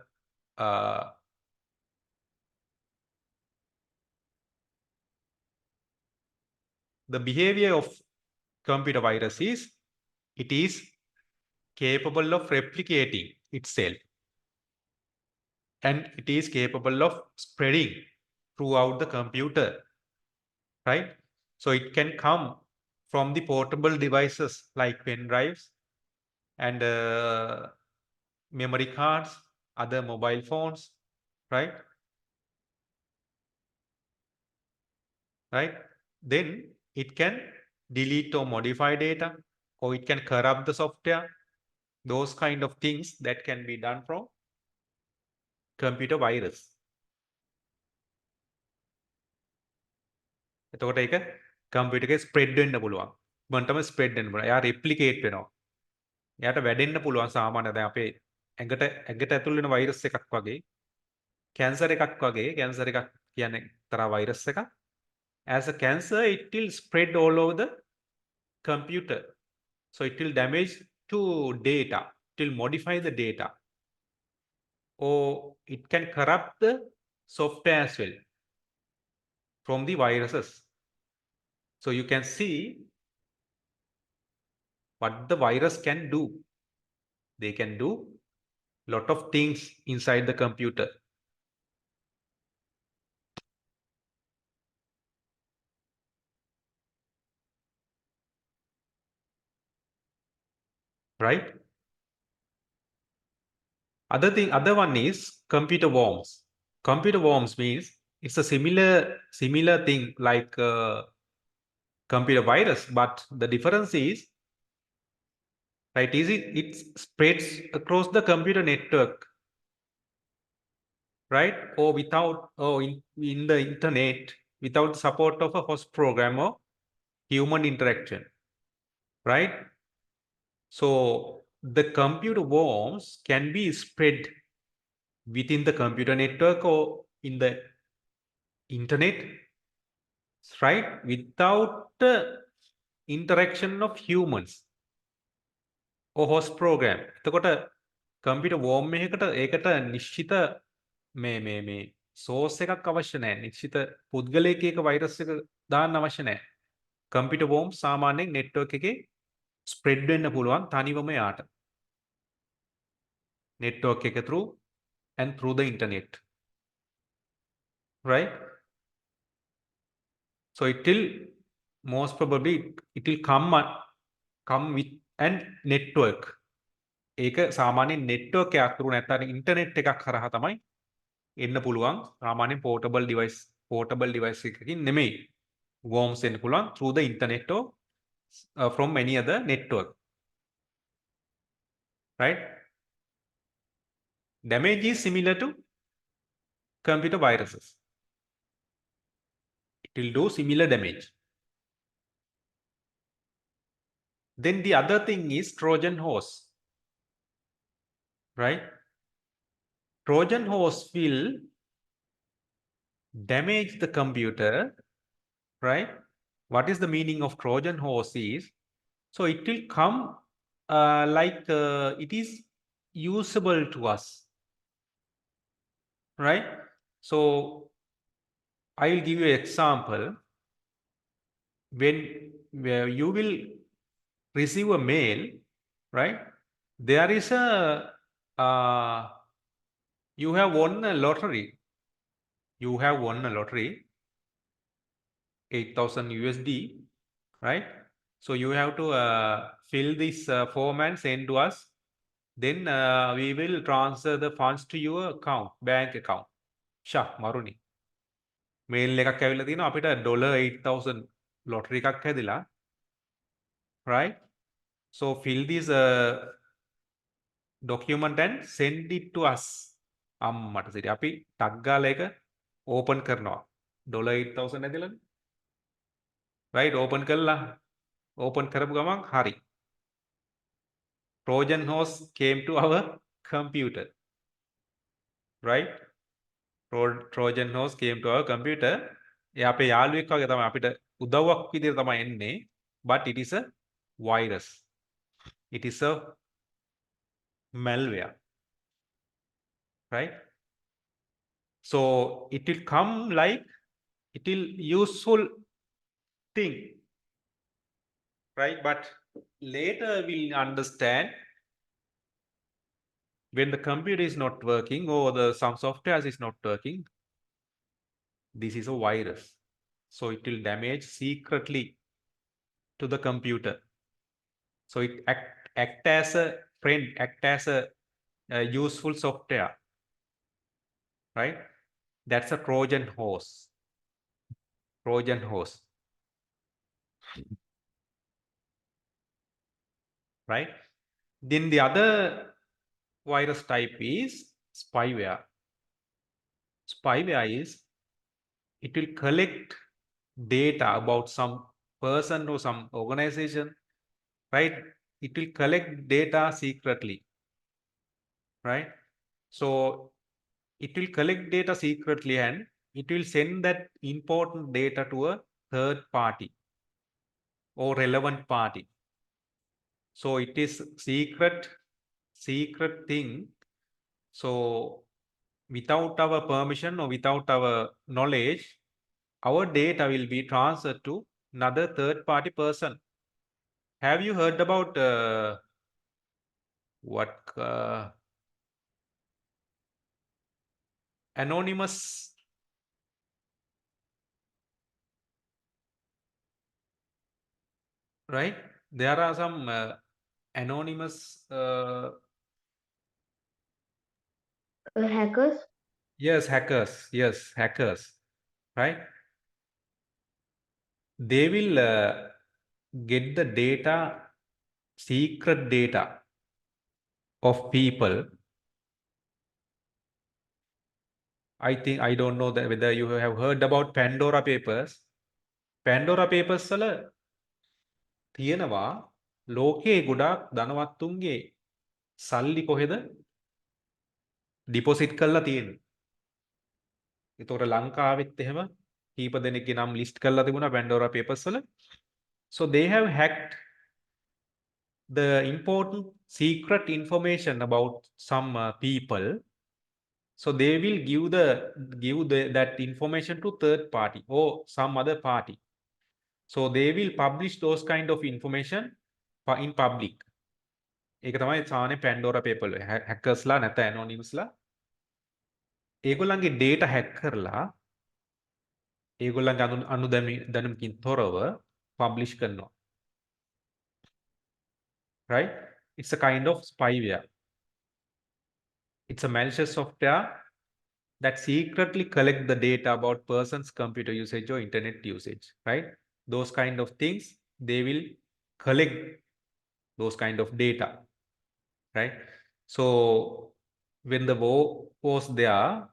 A: behavior of computer virus is it is capable of replicating itself, and it is capable of spreading throughout the computer, right? So it can come from the portable devices like pen drives and memory cards, other mobile phones, right? Right? Then it can delete or modify data, or it can corrupt the software. Those kind of things that can be done from computer virus. එතකොට ඒක computer එකේ spread වෙන්න පුළුවන්. මොන්ටම spread වෙන්න පුළුවන්. එයා replicate වෙනවා. එයාට වැඩෙන්න පුළුවන් සාමාන්‍ය දැන් අපේ ඇඟට ඇතුල් වෙන වෛරස් එකක් වගේ, කැන්සර් එකක් වගේ, කැන්සර් එකක් කියන්නේ එක්තරා වෛරස් එකක්. As a cancer, it will spread all over the computer. So it will damage to data. It will modify the data. Or it can corrupt the software as well from the viruses. So you can see what the virus can do. They can do lot of things inside the computer. Right? Other one is computer worms. Computer worms means it's a similar thing like computer virus, but the difference is, right, it spreads across the computer network, right? Or in the internet without the support of a host program or human interaction, right? So the computer worms can be spread within the computer network or in the internet, right, without the interaction of humans or host program. එතකොට computer worm එකකට ඒකට නිශ්චිත මේ source එකක් අවශ්‍ය නැහැ. නිශ්චිත පුද්ගලයෙක් එක virus එක දාන්න අවශ්‍ය නැහැ. computer worm සාමාන්‍යයෙන් network එකේ spread වෙන්න පුළුවන් තනිවම යාට. network එක through and through the internet, right? So it will most probably it will come come with an network. ඒක සාමාන්‍යයෙන් network එකක් තුරු නැත්නම් internet එකක් හරහා තමයි එන්න පුළුවන්. සාමාන්‍යයෙන් portable device එකකින් නෙමෙයි. worms එන්න පුළුවන් through the internet or from any other network. Right? Damage is similar to computer viruses. It will do similar damage. Then the other thing is Trojan horse. Right? Trojan horse will damage the computer. Right? What is the meaning of Trojan horse is, so it will come it is usable to us. Right? So I will give you an example. When you will receive a mail, right? There is a you have won a lottery. You have won a lottery, 8,000 USD, right? So you have to fill this form and send to us. Then we will transfer the funds to your account, bank account. මරුණි. Mail එකක් ඇවිල්ලා තියෙනවා අපිට $8,000 lottery එකක් හැදිලා. Right? So fill this document and send it to us. අම්මට සිරි අපි ටක් ගාලා එක open කරනවා. $8,000 ඇදලානේ. Right? Open කළා. Open කරපු ගමන් හරි. Trojan horse came to our computer. Right? Trojan horse came to our computer. එයා අපේ යාළුවෙක් වගේ තමයි අපිට උදව්වක් විදිහට තමයි එන්නේ. But it is a virus. It is a malware. Right? So it will come like it will useful thing. Right? But later we'll understand when the computer is not working or some software is not working, this is a virus. So it will damage secretly to the computer. So it act as a friend, act as a useful software. Right? That's a Trojan horse. Trojan horse. Right? Then the other virus type is spyware. Spyware is it will collect data about some person or some organization. Right? It will collect data secretly. Right? So it will collect data secretly and it will send that important data to a third party or relevant party. So it is secret thing. So without our permission or without our knowledge, our data will be transferred to another third party person. Have you heard about anonymous? Right? There are some anonymous
B: hackers.
A: Yes, hackers. Right? They will get the data, secret data of people. I don't know that whether you have heard about Pandora Papers. Pandora Papers වල තියෙනවා ලෝකයේ ගොඩාක් ධනවත්තුන්ගේ සල්ලි කොහෙද deposit කරලා තියෙන්නේ. ඒතකොට ලංකාවෙත් එහෙම කීප දෙනෙක්ගේ නම් ලිස්ට් කරලා තිබුණා Pandora Papers වල. So they have hacked the important secret information about some people. So they will give that information to third party or some other party. So they will publish those kind of information in public. ඒක තමයි සාමාන්‍ය Pandora paper hackers ලා නැත්නම් anonymous ලා ඒගොල්ලන්ගේ data hack කරලා ඒගොල්ලන්ගේ අනුදැනුමකින් තොරව publish කරනවා. right? It's a kind of spyware. It's a malicious software that secretly collect the data about person's computer usage or internet usage, right? Those kind of things, they will collect those kind of data, right? So when the war was there,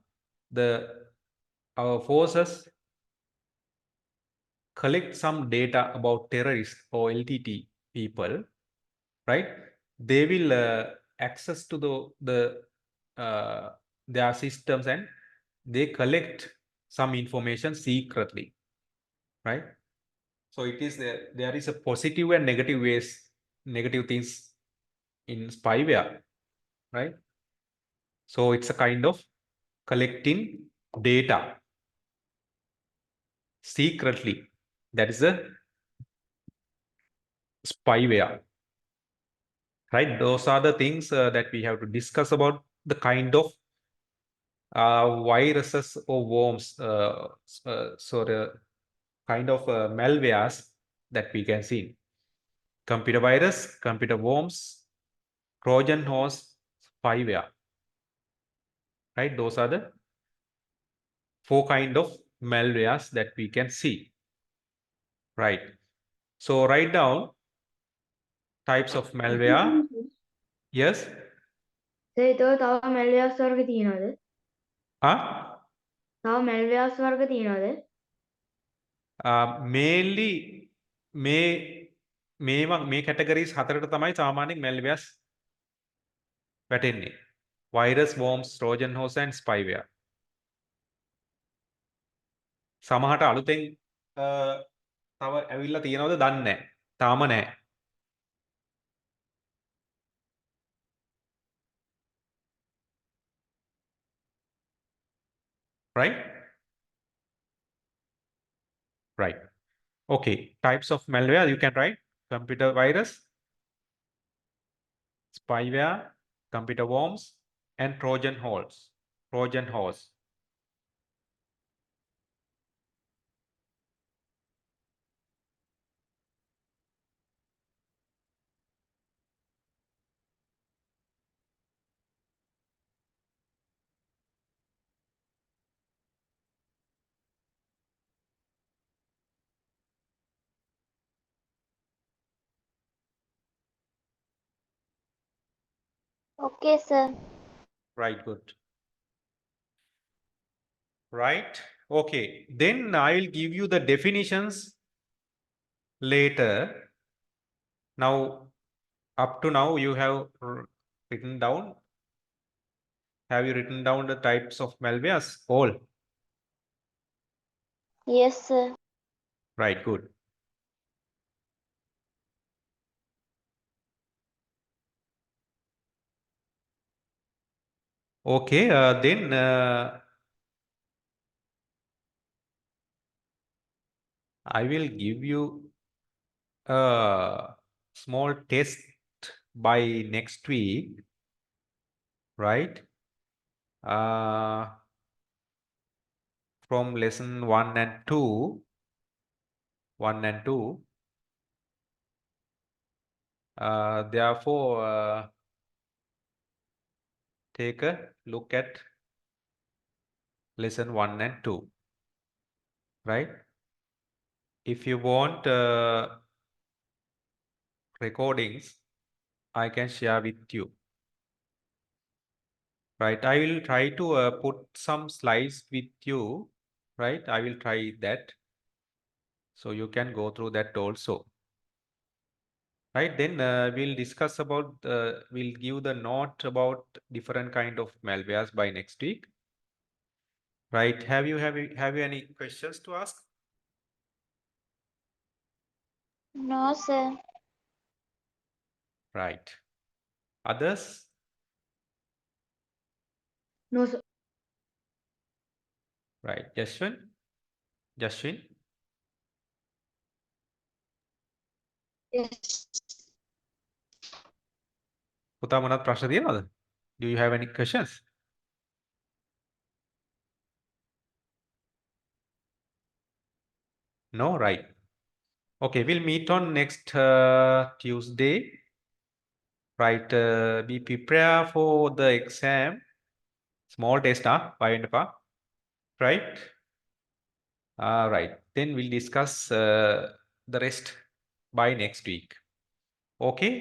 A: our forces collect some data about terrorists or LTT people, right? They will access to their systems and they collect some information secretly, right? So it is there is a positive and negative things in spyware, right? So it's a kind of collecting data secretly. That is a spyware, right? Those are the things that we have to discuss about the kind of viruses or worms, so the kind of malwares that we can see. Computer virus, computer worms, Trojan horse, spyware, right? Those are the 4 kind of malwares that we can see, right? So write down types of malware. Yes.
B: සේතෝ තව මැල්වයාස් වර්ග තියෙනවද?
A: Huh?
B: තව මැල්වයාස් වර්ග තියෙනවද?
A: Mainly මේ categories 4ට තමයි සාමාන්‍යයෙන් malwares වැටෙන්නේ. Virus, worms, Trojan horse and spyware. සමහරට අලුතෙන් තව ඇවිල්ලා තියෙනවද දන්නේ නැහැ. තාම නැහැ. Right? Right. Okay. Types of malware you can write computer virus, spyware, computer worms, and Trojan horse. Trojan horse.
D: Okay, sir.
A: Right. Good. Right. Okay. Then I will give you the definitions later. Now, up to now, you have written down. Have you written down the types of malwares? All.
D: Yes, sir.
A: Right. Good. Okay. Then I will give you a small test by next week. Right. From lesson 1 and 2. 1 and 2. Therefore, take a look at lesson 1 and 2, right? If you want recordings, I can share with you, right? I will try to put some slides with you, right? I will try that. So you can go through that also. Right, then we'll discuss about, we'll give the note about different kind of malwares by next week. Right, have you any questions to ask?
D: No, sir.
A: Right. Others?
B: No, sir.
A: Right, Jashwin?
D: Yes.
A: පුතා මොනවද ප්‍රශ්න තියෙනවද? Do you have any questions? No, right. Okay, we'll meet on next Tuesday Right. Be prepared for the exam. Small test, right? Right. Then we'll discuss the rest by next week. Okay.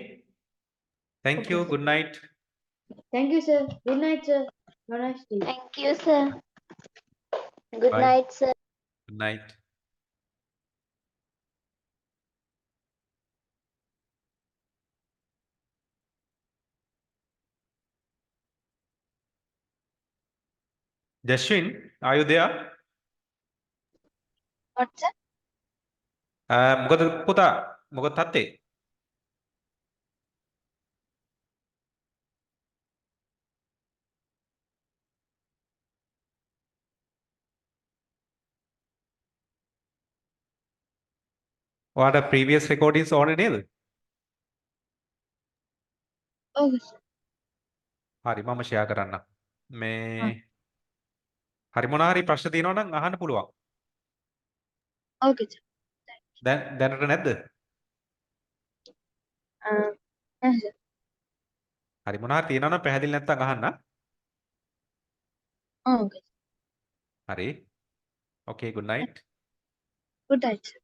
A: Thank
B: Okay,
A: you.
B: sir.
A: Good night.
B: Thank you, sir. Good night, sir. Have a nice day.
D: Thank you, sir. Good
A: Bye.
D: night, sir.
A: Good night. Jashwin, are you there?
D: What, sir?
A: මොකද පුතා මොකද තත්තේ? ඔයාට previous recordings ඕනේ නේද?
B: Okay, sir.
A: හරි මම share කරන්නම්. මේ
B: හා.
A: හරි මොනවා හරි ප්‍රශ්න තියෙනවා නම් අහන්න පුළුවන්.
B: Okay, sir.
A: දැනට නැද්ද?
B: Yes, sir.
A: හරි මොනවා හරි තියෙනවා නම් පැහැදිලි නැත්නම් අහන්න.
B: Okay.
A: හරි. Okay, good night.
B: Good night, sir.